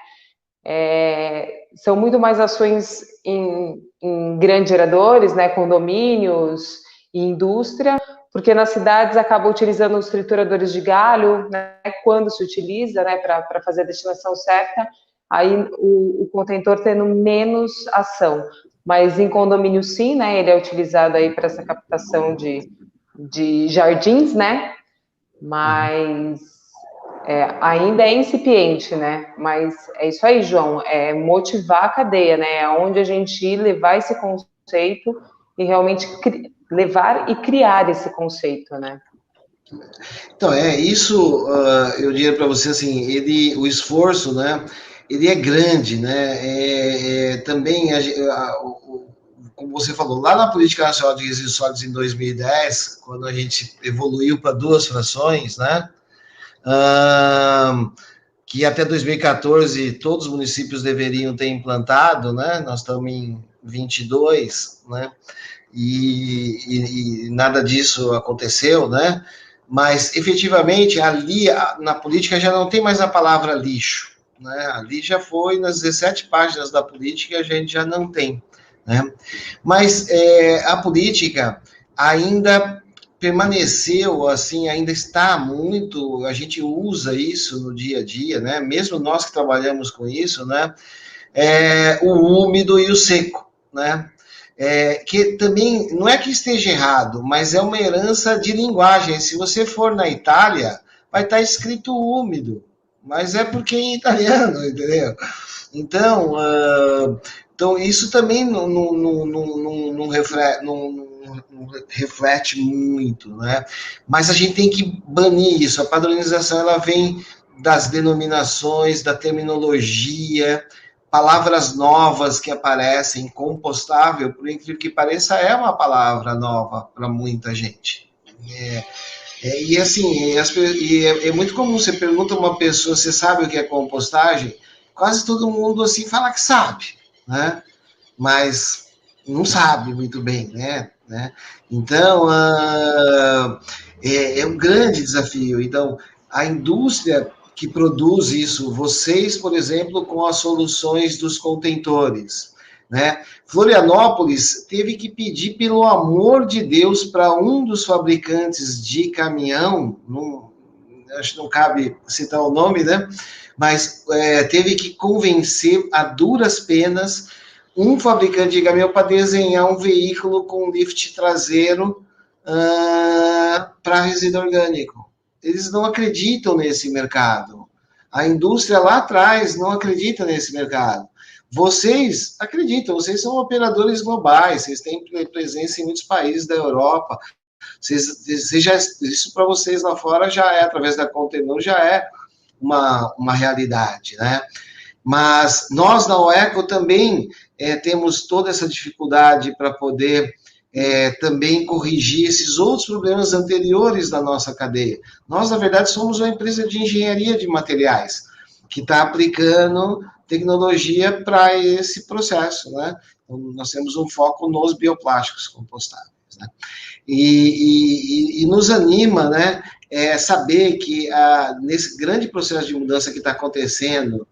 são muito mais ações em grandes geradores, né, condomínios e indústria, porque nas cidades acaba utilizando os trituradores de galho, né, quando se utiliza, né, para fazer a destinação certa, aí o contentor tendo menos ação, mas em condomínio sim, né, ele é utilizado aí para essa captação de jardins, né, mas ainda é incipiente, né, mas é isso aí, João, é motivar a cadeia, né, é onde a gente ir levar esse conceito e realmente levar e criar esse conceito, né. Então, isso, eu diria para você, assim, o esforço, né, ele é grande, né, também como você falou, lá na Política Nacional de Resíduos Sólidos em 2010, quando a gente evoluiu para 2 frações, né? Que até 2014 todos os municípios deveriam ter implantado, né? Nós estamos em 22, né? E nada disso aconteceu, né? Mas, efetivamente, ali, na política, já não tem mais a palavra lixo, né? Ali já foi, nas 17 páginas da política, a gente já não tem, né? Mas a política ainda permaneceu, assim, ainda está muito, a gente usa isso no dia a dia, né? Mesmo nós que trabalhamos com isso, né? O úmido e o seco, né? Que também, não é que esteja errado, mas é uma herança de linguagem. Se você for na Itália, vai estar escrito úmido, mas é porque é em italiano, entendeu? Então, isso também não reflete muito, né? Mas a gente tem que banir isso. A padronização, ela vem das denominações, da terminologia, palavras novas que aparecem, compostável, por incrível que pareça, é uma palavra nova para muita gente. E assim, é muito comum, você pergunta a uma pessoa, você sabe o que é compostagem? Quase todo mundo assim fala que sabe, né? Mas não sabe muito bem, né? Então, é um grande desafio. Então, a indústria que produz isso, vocês, por exemplo, com as soluções dos contentores, né? Florianópolis teve que pedir, pelo amor de Deus, para um dos fabricantes de caminhão, acho que não cabe citar o nome, né? Mas teve que convencer a duras penas um fabricante de caminhão para desenhar um veículo com lift traseiro para resíduo orgânico. Eles não acreditam nesse mercado. A indústria lá atrás não acredita nesse mercado. Vocês acreditam, vocês são operadores globais, vocês têm presença em muitos países da Europa. Isso para vocês lá fora já é, através da Contenor, já é uma realidade, né? Mas nós na OECO também temos toda essa dificuldade para poder também corrigir esses outros problemas anteriores da nossa cadeia. Nós, na verdade, somos uma empresa de engenharia de materiais, que está aplicando tecnologia para esse processo, né? Então, nós temos um foco nos bioplásticos compostáveis, né? E nos anima, né, saber que nesse grande processo de mudança que está acontecendo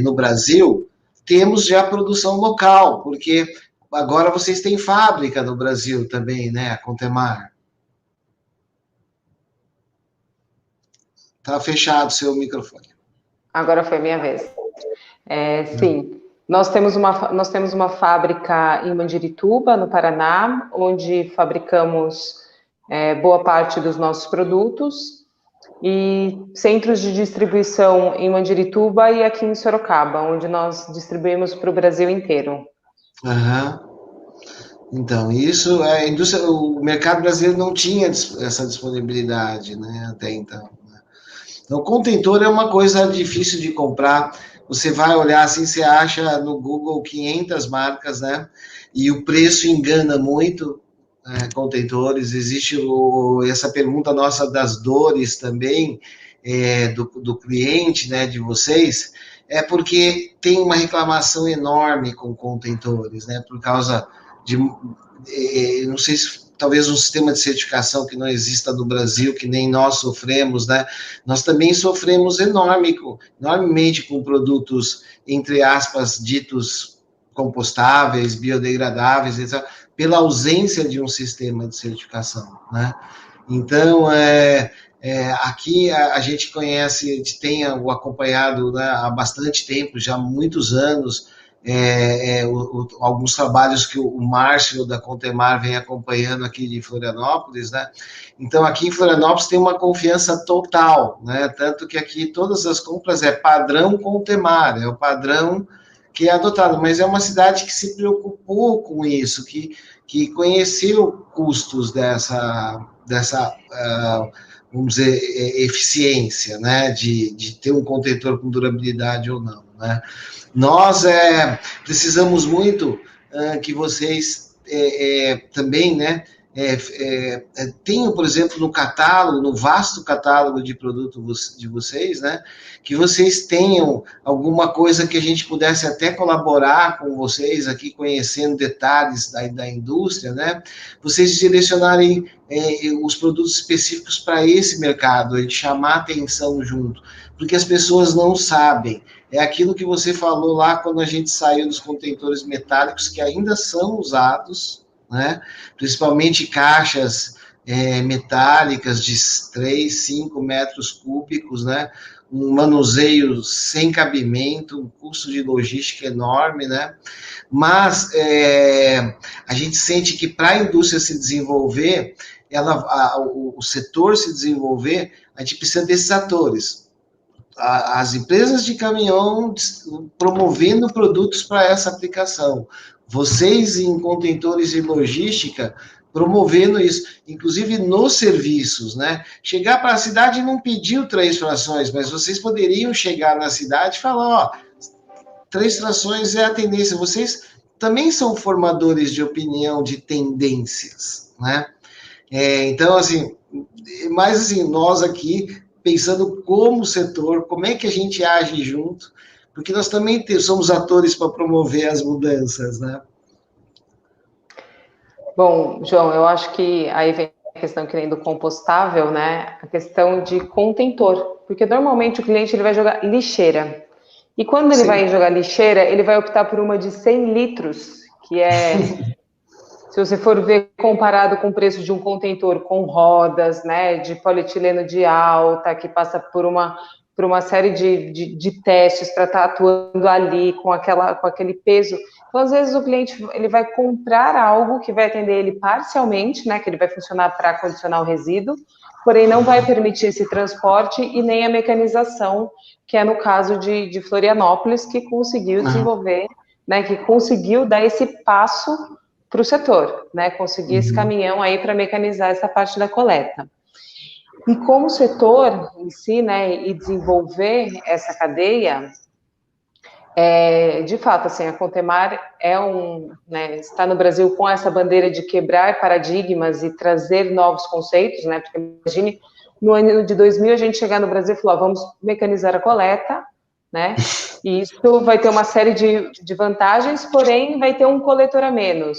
no Brasil, temos já produção local, porque agora vocês têm fábrica no Brasil também, né, a Contemar. Está fechado o seu microfone. Agora foi minha vez. Sim, nós temos uma fábrica em Mandirituba, no Paraná, onde fabricamos boa parte dos nossos produtos, e centros de distribuição em Mandirituba e aqui em Sorocaba, onde nós distribuímos para o Brasil inteiro. Então, isso, o mercado brasileiro não tinha essa disponibilidade, né, até então. Então, contentor é uma coisa difícil de comprar. Você vai olhar assim, você acha no Google 500 marcas, né? E o preço engana muito, contentores. Existe essa pergunta nossa das dores também, do cliente, né, de vocês, porque tem uma reclamação enorme com contentores, né? Por causa de, não sei se talvez um sistema de certificação que não exista no Brasil, que nem nós sofremos, né? Nós também sofremos enormemente com produtos, entre aspas, ditos compostáveis, biodegradáveis, etc., pela ausência de um sistema de certificação, né? Então, aqui a gente conhece, a gente tem acompanhado, né, há bastante tempo, já há muitos anos, alguns trabalhos que o Márcio da Contemar vem acompanhando aqui de Florianópolis, né? Então, aqui em Florianópolis tem uma confiança total, né? Tanto que aqui todas as compras é padrão Contemar, é o padrão que é adotado, mas é uma cidade que se preocupou com isso, que conheceu custos dessa vamos dizer, eficiência, né? De ter um contentor com durabilidade ou não, né? Nós precisamos muito que vocês também, né, tenham, por exemplo, no catálogo, no vasto catálogo de produtos de vocês, né, que vocês tenham alguma coisa que a gente pudesse até colaborar com vocês aqui, conhecendo detalhes da indústria, né, vocês direcionarem os produtos específicos para esse mercado, e chamar atenção junto, porque as pessoas não sabem. É aquilo que você falou lá quando a gente saiu dos contentores metálicos, que ainda são usados, né? Principalmente caixas metálicas de 3, 5 metros cúbicos, né? Um manuseio sem cabimento, um custo de logística enorme, né? Mas a gente sente que para a indústria se desenvolver, o setor se desenvolver, a gente precisa desses atores. As empresas de caminhão promovendo produtos para essa aplicação. Vocês, em contentores e logística, promovendo isso, inclusive nos serviços, né? Chegar para a cidade não pediu 3 frações, mas vocês poderiam chegar na cidade e falar, ó, 3 frações é a tendência. Vocês também são formadores de opinião, de tendências, né? Então, assim, mas assim, nós aqui, pensando como setor, como é que a gente age junto, porque nós também somos atores para promover as mudanças, né? Bom, João, eu acho que aí vem a questão que nem do compostável, né? A questão de contentor, porque normalmente o cliente ele vai jogar lixeira. E quando ele vai jogar lixeira, ele vai optar por uma de 100 litros, que é, se você for ver comparado com o preço de um contentor com rodas, né, de polietileno de alta, que passa por uma série de testes para estar atuando ali com aquele peso. Então, às vezes, o cliente ele vai comprar algo que vai atender ele parcialmente, né, que ele vai funcionar para condicionar o resíduo, porém não vai permitir esse transporte e nem a mecanização, que é no caso de Florianópolis, que conseguiu desenvolver, né, que conseguiu dar esse passo para o setor, né, conseguir esse caminhão aí para mecanizar essa parte da coleta. E como setor em si, né, e desenvolver essa cadeia, de fato, assim, a Contemar né, está no Brasil com essa bandeira de quebrar paradigmas e trazer novos conceitos, né, porque imagine, no ano de 2000 a gente chegar no Brasil e falar, vamos mecanizar a coleta, né, e isso vai ter uma série de vantagens, porém vai ter um coletor a menos,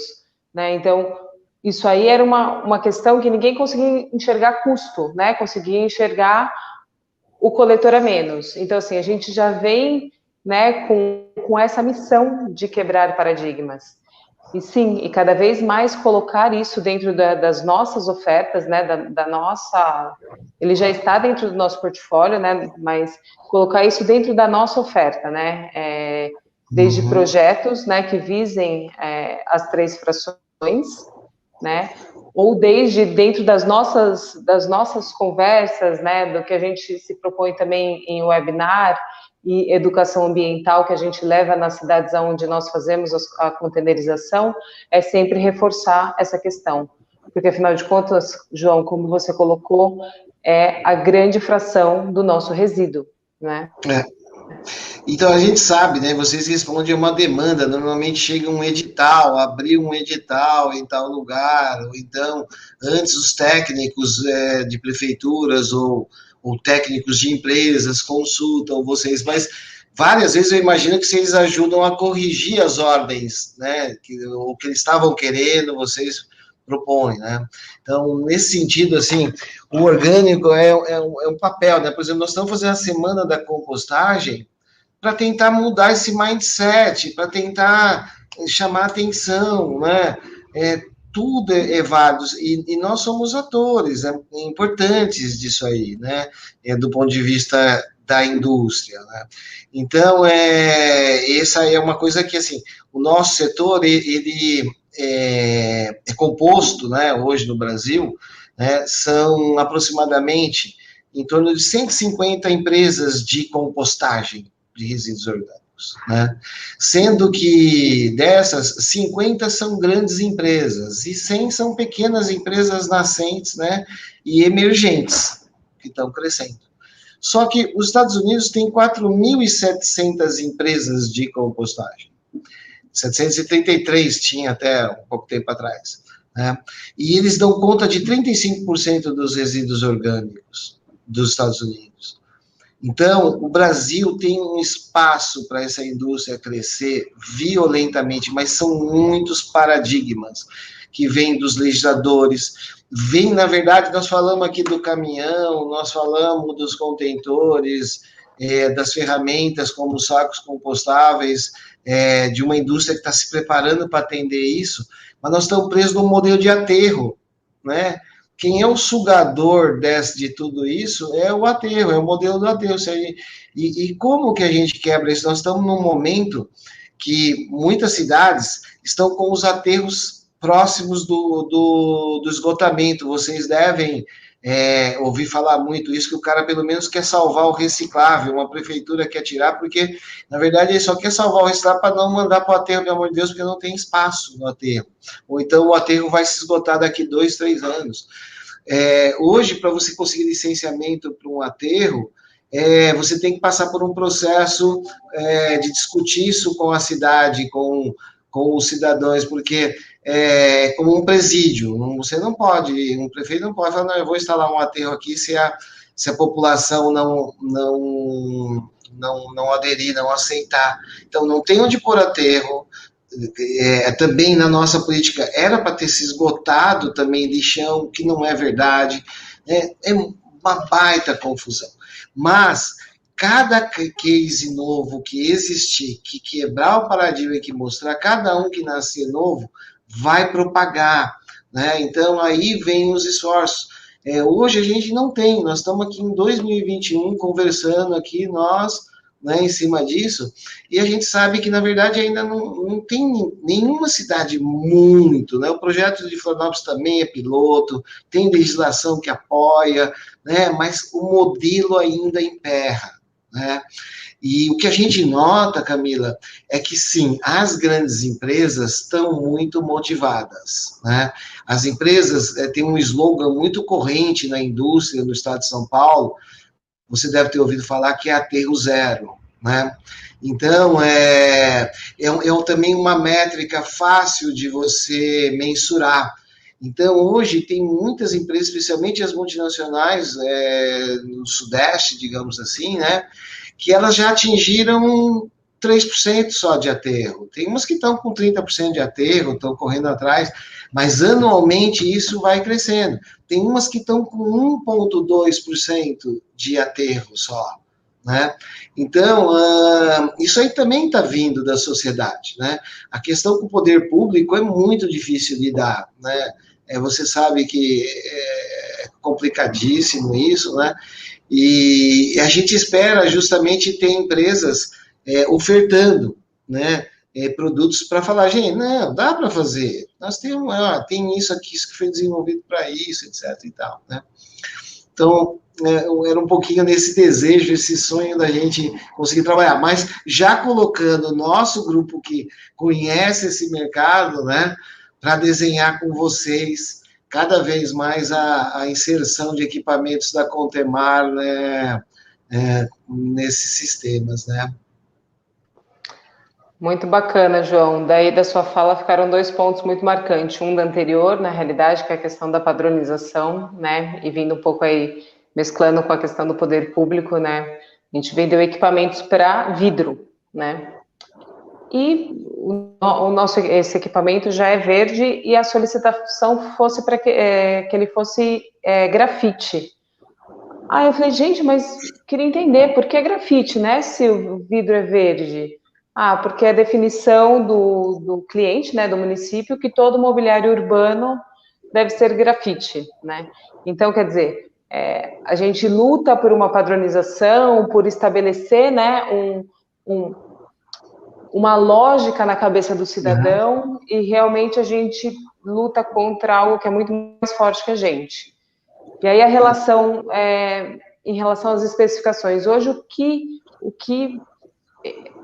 né, então isso aí era uma questão que ninguém conseguia enxergar custo, né, conseguia enxergar o coletor a menos. Então, assim, a gente já vem, né, com essa missão de quebrar paradigmas. E sim, e cada vez mais colocar isso dentro das nossas ofertas, né, da nossa... Ele já está dentro do nosso portfólio, né, mas colocar isso dentro da nossa oferta, né, desde projetos, né, que visem as 3 frações, né, ou desde dentro das nossas conversas, né, do que a gente se propõe também em webinar e educação ambiental que a gente leva nas cidades onde nós fazemos a containerização, é sempre reforçar essa questão. Porque, afinal de contas, João, como você colocou, é a grande fração do nosso resíduo, né? Então, a gente sabe, né, vocês respondem a uma demanda, normalmente chega um edital, abrir um edital em tal lugar, ou então, antes os técnicos de prefeituras ou técnicos de empresas consultam vocês, mas várias vezes eu imagino que vocês ajudam a corrigir as ordens, né, o que eles estavam querendo, vocês propõem, né? Então, nesse sentido, assim, o orgânico é um papel, né? Por exemplo, nós estamos fazendo a semana da compostagem para tentar mudar esse mindset, para tentar chamar atenção, né? Tudo é válido, e nós somos atores importantes disso aí, né? Do ponto de vista da indústria, né? Então, essa é uma coisa que, assim, o nosso setor, ele é composto, né, hoje no Brasil, né, são aproximadamente em torno de 150 empresas de compostagem de resíduos orgânicos, né? Sendo que dessas, 50 são grandes empresas e 100 são pequenas empresas nascentes, né, e emergentes, que estão crescendo. Só que os Estados Unidos têm 4.700 empresas de compostagem. 733 tinha até um pouco tempo atrás. Né? E eles dão conta de 35% dos resíduos orgânicos dos Estados Unidos. Então, o Brasil tem um espaço para essa indústria crescer violentamente, mas são muitos paradigmas que vêm dos legisladores, vem, na verdade, nós falamos aqui do caminhão, nós falamos dos contentores, das ferramentas como os sacos compostáveis, de uma indústria que está se preparando para atender isso, mas nós estamos presos num modelo de aterro, né? Quem é o sugador de tudo isso é o aterro, é o modelo do aterro. E como que a gente quebra isso? Nós estamos num momento que muitas cidades estão com os aterros próximos do esgotamento. Vocês devem ouvir falar muito isso, que o cara pelo menos quer salvar o reciclável, uma prefeitura quer tirar, porque, na verdade, ele só quer salvar o reciclável para não mandar para o aterro, pelo amor de Deus, porque não tem espaço no aterro. Ou então o aterro vai se esgotar daqui 2, 3 anos. Hoje, para você conseguir licenciamento para um aterro, você tem que passar por um processo de discutir isso com a cidade, com os cidadãos, porque como um presídio, você não pode, um prefeito não pode falar, não, eu vou instalar um aterro aqui se a população não aderir, não aceitar. Então, não tem onde pôr aterro. Também na nossa política era para ter se esgotado também lixão, que não é verdade, é uma baita confusão, mas cada case novo que existir, que quebrar o paradigma e que mostrar, cada um que nascer novo vai propagar, né? Então aí vem os esforços. Hoje a gente não tem, nós estamos aqui em 2021 conversando aqui, nós, né, em cima disso, e a gente sabe que, na verdade, ainda não tem nenhuma cidade muito, né? O projeto de Florianópolis também é piloto, tem legislação que apoia, né? Mas o modelo ainda emperra, né? E o que a gente nota, Camila, é que, sim, as grandes empresas estão muito motivadas, né? As empresas têm um slogan muito corrente na indústria no estado de São Paulo. Você deve ter ouvido falar que é aterro zero, né? Então, também uma métrica fácil de você mensurar. Então, hoje, tem muitas empresas, especialmente as multinacionais no Sudeste, digamos assim, né, que elas já atingiram 3% só de aterro. Tem umas que estão com 30% de aterro, estão correndo atrás, mas anualmente isso vai crescendo. Tem umas que estão com 1,2% de aterro só, né? Então, isso aí também está vindo da sociedade, né? A questão com o poder público é muito difícil de lidar, né? Você sabe que é complicadíssimo isso, né? E a gente espera justamente ter empresas ofertando, né, produtos para falar, gente, não, dá para fazer, nós temos, tem isso aqui, isso que foi desenvolvido para isso, etc. e tal, né? Então, era um pouquinho nesse desejo, esse sonho da gente conseguir trabalhar, mas já colocando o nosso grupo que conhece esse mercado, né, para desenhar com vocês cada vez mais a inserção de equipamentos da Contemar, né, nesses sistemas, né? Muito bacana, João. Daí da sua fala ficaram 2 pontos muito marcantes. Um da anterior, na realidade, que é a questão da padronização, né? E vindo um pouco aí, mesclando com a questão do poder público, né? A gente vendeu equipamentos para vidro, né? E esse equipamento já é verde e a solicitação fosse para que ele fosse grafite. Aí eu falei, gente, mas queria entender por que grafite, né? Se o vidro é verde. Porque é a definição do cliente, né, do município, que todo mobiliário urbano deve ser grafite, né? Então, quer dizer, a gente luta por uma padronização, por estabelecer, né, uma lógica na cabeça do cidadão, e realmente a gente luta contra algo que é muito mais forte que a gente. E aí a relação, em relação às especificações, hoje o que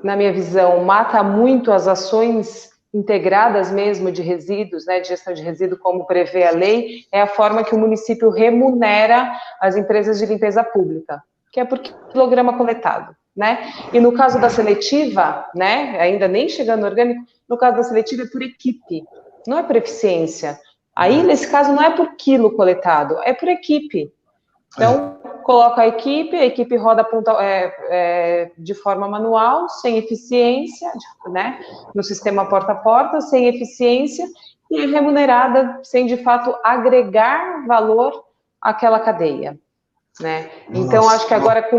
na minha visão, mata muito as ações integradas mesmo de resíduos, né, de gestão de resíduo, como prevê a lei, é a forma que o município remunera as empresas de limpeza pública, que é por quilograma coletado, né? E no caso da seletiva, né, ainda nem chegando no orgânico, no caso da seletiva é por equipe, não é por eficiência. Aí, nesse caso, não é por quilo coletado, é por equipe. Então, coloca a equipe roda de forma manual, sem eficiência, né, no sistema porta a porta, sem eficiência, e é remunerada sem, de fato, agregar valor àquela cadeia, né? Então, acho que agora com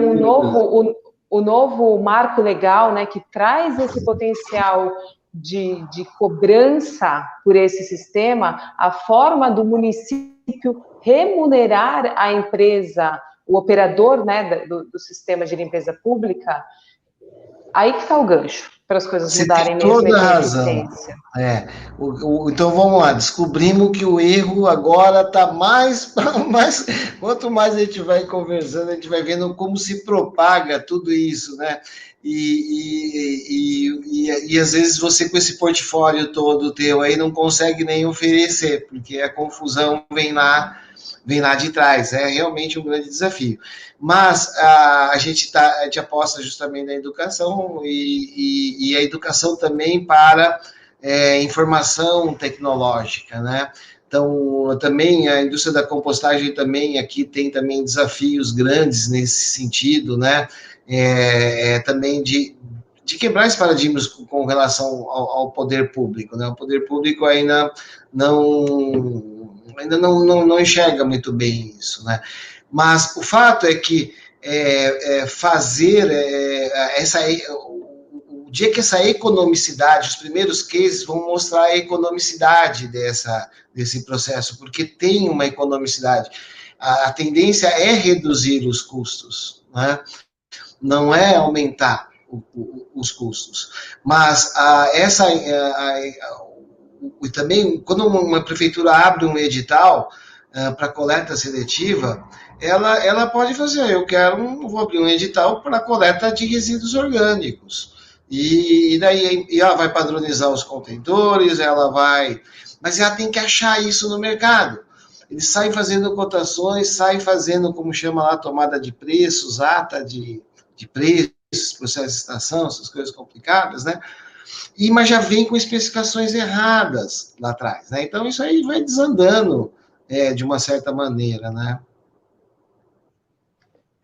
o novo marco legal, né, que traz esse potencial de cobrança por esse sistema, a forma do município remunerar a empresa, o operador, né, do sistema de limpeza pública, aí que está o gancho, para as coisas mudarem mesmo. Você tem toda a razão. Então vamos lá, descobrimos que o erro agora está mais. Quanto mais a gente vai conversando, a gente vai vendo como se propaga tudo isso, né? E às vezes você, com esse portfólio todo teu aí, não consegue nem oferecer, porque a confusão vem lá de trás. É realmente um grande desafio. Mas a gente aposta justamente na educação e a educação também para informação tecnológica, né? Então, também a indústria da compostagem também aqui tem também desafios grandes nesse sentido, né? Também de quebrar esses paradigmas com relação ao poder público, né? O poder público ainda não enxerga muito bem isso, né? Mas o fato é que o dia que essa economicidade, os primeiros cases vão mostrar a economicidade desse processo, porque tem uma economicidade. A tendência é reduzir os custos, né? Não é aumentar os custos. Mas e também, quando uma prefeitura abre um edital para coleta seletiva, ela pode fazer, vou abrir um edital para coleta de resíduos orgânicos. E daí ela vai padronizar os contentores, mas ela tem que achar isso no mercado. Eles saem fazendo cotações, saem fazendo, como chama lá, tomada de preços, ata de preços, processo de estação, essas coisas complicadas, né? Mas já vem com especificações erradas lá atrás, né? Então, isso aí vai desandando de uma certa maneira, né?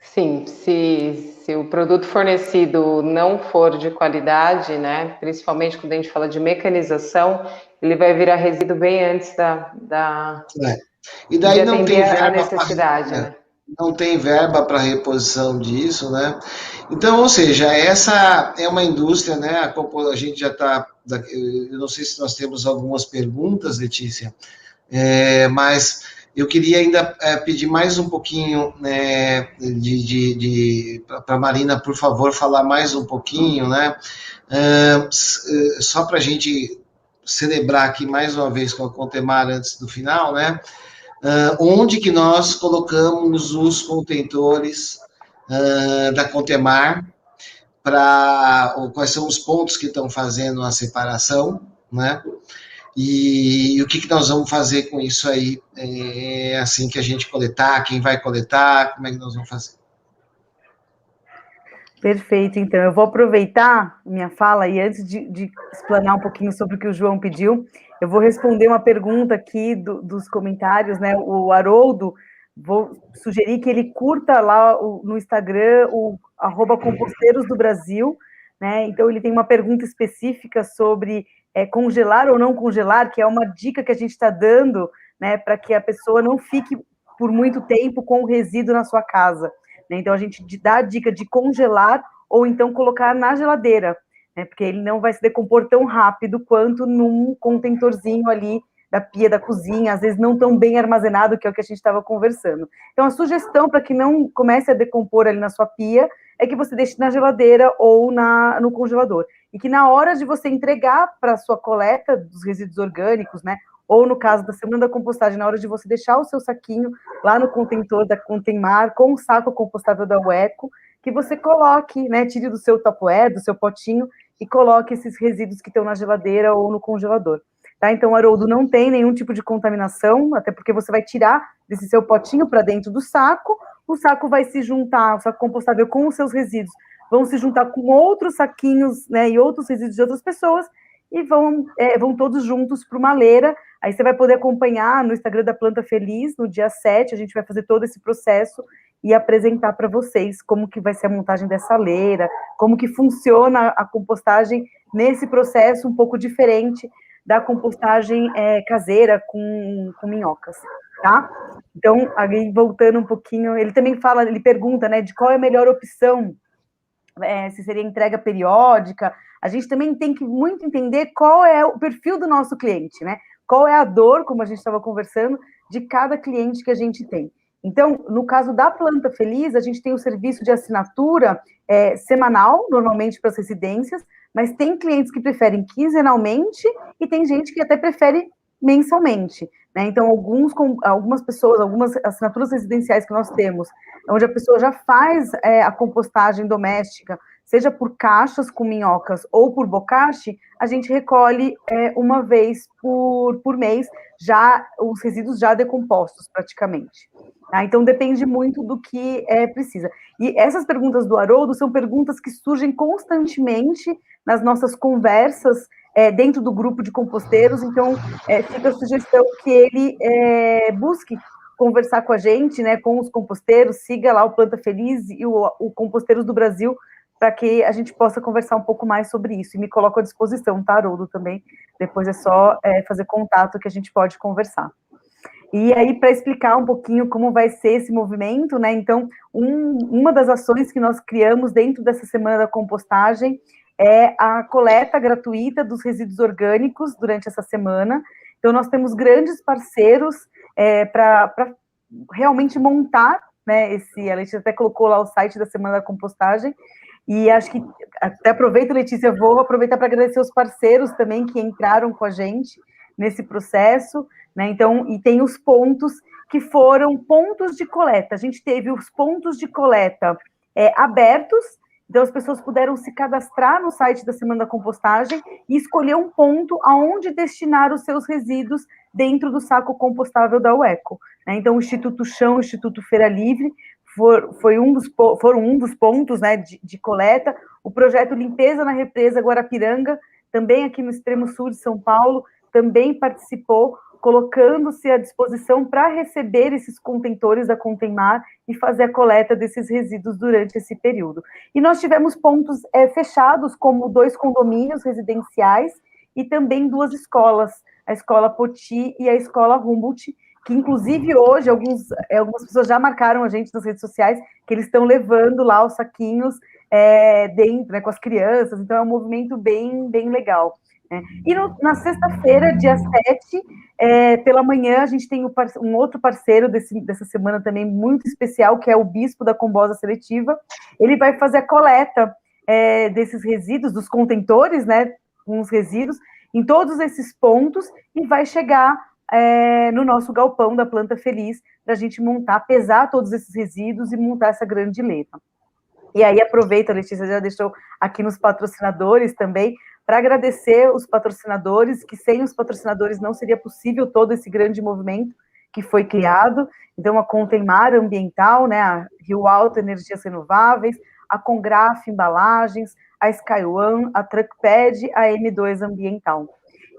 Sim, se o produto fornecido não for de qualidade, né, principalmente quando a gente fala de mecanização, ele vai virar resíduo bem antes E daí de não tem verba a necessidade, né? Não tem verba para reposição disso, né? Então, ou seja, essa é uma indústria, né? A gente já está. Eu não sei se nós temos algumas perguntas, Letícia, mas eu queria ainda pedir mais um pouquinho, né, para a Marina, por favor, falar mais um pouquinho, né? Só para a gente celebrar aqui mais uma vez com a Contemar antes do final, né? Onde que nós colocamos os contentores da Contemar, quais são os pontos que estão fazendo a separação, né? E o que nós vamos fazer com isso aí, assim que a gente coletar, quem vai coletar, como é que nós vamos fazer? Perfeito, então, eu vou aproveitar minha fala e antes de explanar um pouquinho sobre o que o João pediu, eu vou responder uma pergunta aqui dos comentários, né? O Haroldo, vou sugerir que ele curta lá no Instagram o @composteiros do Brasil, né? Então ele tem uma pergunta específica sobre congelar ou não congelar, que é uma dica que a gente está dando, né, para que a pessoa não fique por muito tempo com o resíduo na sua casa. Então, a gente dá a dica de congelar ou então colocar na geladeira, né? Porque ele não vai se decompor tão rápido quanto num contentorzinho ali da pia da cozinha, às vezes não tão bem armazenado, que é o que a gente estava conversando. Então, a sugestão para que não comece a decompor ali na sua pia é que você deixe na geladeira ou no congelador. E que na hora de você entregar para a sua coleta dos resíduos orgânicos, né? Ou no caso da semana da compostagem, na hora de você deixar o seu saquinho lá no contentor da Contemar, com o saco compostável da UECO, que você coloque, né, tire do seu tupperware, do seu potinho, e coloque esses resíduos que estão na geladeira ou no congelador. Tá? Então, Haroldo, não tem nenhum tipo de contaminação, até porque você vai tirar desse seu potinho para dentro do saco, o saco vai se juntar, o saco compostável com os seus resíduos, vão se juntar com outros saquinhos, né, e outros resíduos de outras pessoas, e vão todos juntos para uma leira. Aí você vai poder acompanhar no Instagram da Planta Feliz, no dia 7, a gente vai fazer todo esse processo e apresentar para vocês como que vai ser a montagem dessa leira, como que funciona a compostagem nesse processo um pouco diferente da compostagem caseira com minhocas, tá? Então, aí voltando um pouquinho, ele também fala, ele pergunta, né, de qual é a melhor opção, se seria entrega periódica. A gente também tem que muito entender qual é o perfil do nosso cliente, né? Qual é a dor, como a gente estava conversando, de cada cliente que a gente tem. Então, no caso da Planta Feliz, a gente tem o serviço de assinatura semanal, normalmente para as residências, mas tem clientes que preferem quinzenalmente e tem gente que até prefere mensalmente, né? Então, algumas pessoas, algumas assinaturas residenciais que nós temos, onde a pessoa já faz a compostagem doméstica, seja por caixas com minhocas ou por bocache, a gente recolhe uma vez por mês, já os resíduos já decompostos, praticamente. Tá? Então, depende muito do que precisa. E essas perguntas do Haroldo são perguntas que surgem constantemente nas nossas conversas dentro do grupo de composteiros, então fica a sugestão que ele busque conversar com a gente, né, com os composteiros, siga lá o Planta Feliz e o Composteiros do Brasil, para que a gente possa conversar um pouco mais sobre isso. E me coloco à disposição, tá, Haroldo, também. Depois é só fazer contato que a gente pode conversar. E aí, para explicar um pouquinho como vai ser esse movimento, né, então, uma das ações que nós criamos dentro dessa Semana da Compostagem é a coleta gratuita dos resíduos orgânicos durante essa semana. Então, nós temos grandes parceiros para realmente montar, né, a Letícia até colocou lá o site da Semana da Compostagem, e acho que, até aproveito, Letícia, vou aproveitar para agradecer os parceiros também que entraram com a gente nesse processo, né, então, e tem os pontos que foram pontos de coleta. A gente teve os pontos de coleta abertos, então as pessoas puderam se cadastrar no site da Semana da Compostagem e escolher um ponto aonde destinar os seus resíduos dentro do saco compostável da UECO, né? Então, o Instituto Chão, o Instituto Feira Livre, foram um dos pontos, né, de coleta. O projeto Limpeza na Represa Guarapiranga, também aqui no extremo sul de São Paulo, também participou, colocando-se à disposição para receber esses contentores da Contemar e fazer a coleta desses resíduos durante esse período. E nós tivemos pontos fechados, como 2 condomínios residenciais e também 2 escolas, a Escola Poti e a Escola Humboldt, que inclusive hoje algumas pessoas já marcaram a gente nas redes sociais, que eles estão levando lá os saquinhos dentro, né, com as crianças, então é um movimento bem, bem legal. E na sexta-feira, dia 7, pela manhã, a gente tem um outro parceiro dessa semana também muito especial, que é o Bispo da Combosa Seletiva. Ele vai fazer a coleta desses resíduos, dos contentores, né, com os resíduos, em todos esses pontos, e vai chegar no nosso galpão da Planta Feliz, para a gente pesar todos esses resíduos e montar essa grande leira. E aí, aproveita, a Letícia já deixou aqui nos patrocinadores também, para agradecer os patrocinadores, que sem os patrocinadores não seria possível todo esse grande movimento que foi criado. Então, a Contemar Ambiental, né, a Rio Alto Energias Renováveis, a Congraf Embalagens, a SkyOne, a Truckpad, a M2 Ambiental.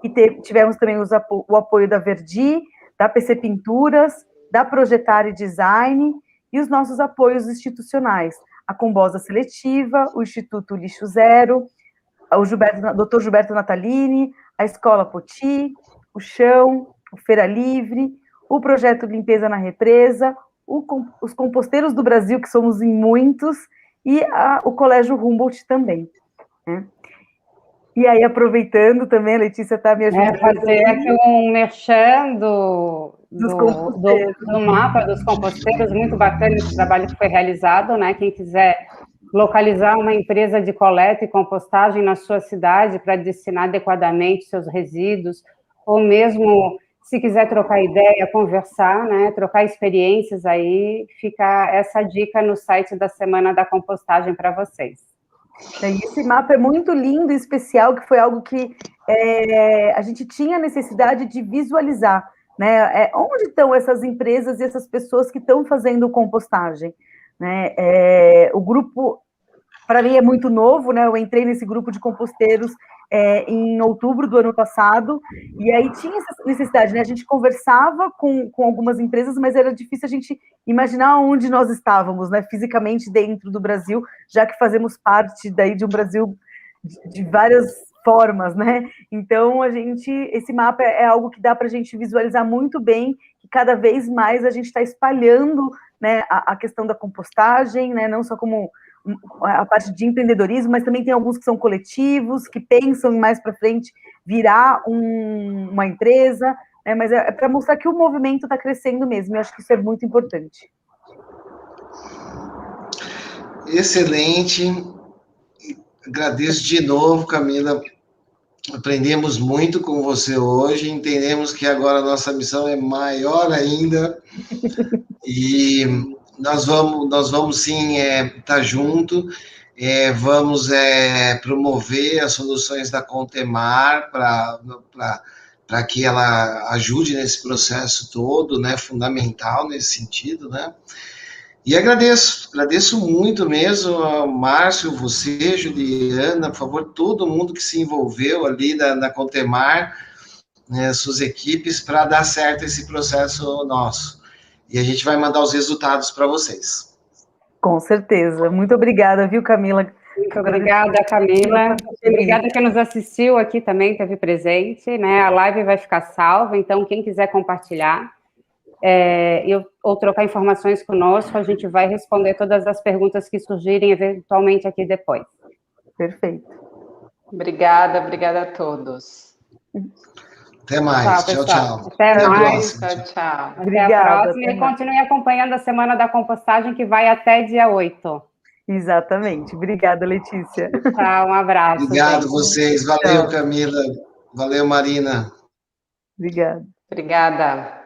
E tivemos também o apoio da Verdi, da PC Pinturas, da Projetare Design e os nossos apoios institucionais, a Combosa Seletiva, o Instituto Lixo Zero, o Dr. Gilberto Natalini, a Escola Poti, o Chão, o Feira Livre, o Projeto Limpeza na Represa, os Composteiros do Brasil, que somos em muitos, e o Colégio Humboldt também, né? E aí, aproveitando também, a Letícia está me ajudando. Fazer aqui um merchan do mapa dos composteiros, muito bacana esse trabalho que foi realizado, né? Quem quiser localizar uma empresa de coleta e compostagem na sua cidade para destinar adequadamente seus resíduos, ou mesmo, se quiser trocar ideia, conversar, né? Trocar experiências aí, fica essa dica no site da Semana da Compostagem para vocês. Esse mapa é muito lindo e especial, que foi algo que a gente tinha necessidade de visualizar, né? Onde estão essas empresas e essas pessoas que estão fazendo compostagem, né? O grupo para mim é muito novo, né? Eu entrei nesse grupo de composteiros em outubro do ano passado, e aí tinha essa necessidade, né? A gente conversava com algumas empresas, mas era difícil a gente imaginar onde nós estávamos, né? Fisicamente dentro do Brasil, já que fazemos parte daí de um Brasil de várias formas, né? Então, esse mapa é algo que dá para a gente visualizar muito bem, que cada vez mais a gente está espalhando, né, a questão da compostagem, né? Não só como a parte de empreendedorismo, mas também tem alguns que são coletivos, que pensam em mais para frente virar uma empresa, né? Mas é para mostrar que o movimento está crescendo mesmo, e eu acho que isso é muito importante. Excelente. Agradeço de novo, Camila. Aprendemos muito com você hoje, entendemos que agora a nossa missão é maior ainda, e nós vamos sim estar junto, vamos promover as soluções da Contemar para que ela ajude nesse processo todo, né, fundamental nesse sentido, né? E agradeço muito mesmo, Márcio, você, Juliana, por favor, todo mundo que se envolveu ali da Contemar, né, suas equipes, para dar certo esse processo nosso. E a gente vai mandar os resultados para vocês. Com certeza. Muito obrigada, viu, Camila? Muito obrigada, Camila. Obrigada quem nos assistiu aqui também, teve presente, né? A live vai ficar salva, então quem quiser compartilhar, ou trocar informações conosco, a gente vai responder todas as perguntas que surgirem eventualmente aqui depois. Perfeito. Obrigada a todos. Até mais. Tchau. Até mais. Tchau. Até a próxima. E continue acompanhando a Semana da Compostagem, que vai até dia 8. Exatamente. Obrigada, Letícia. Tchau, um abraço. Obrigado gente. vocês. Valeu, Camila. Valeu, Marina. Obrigada. Obrigada.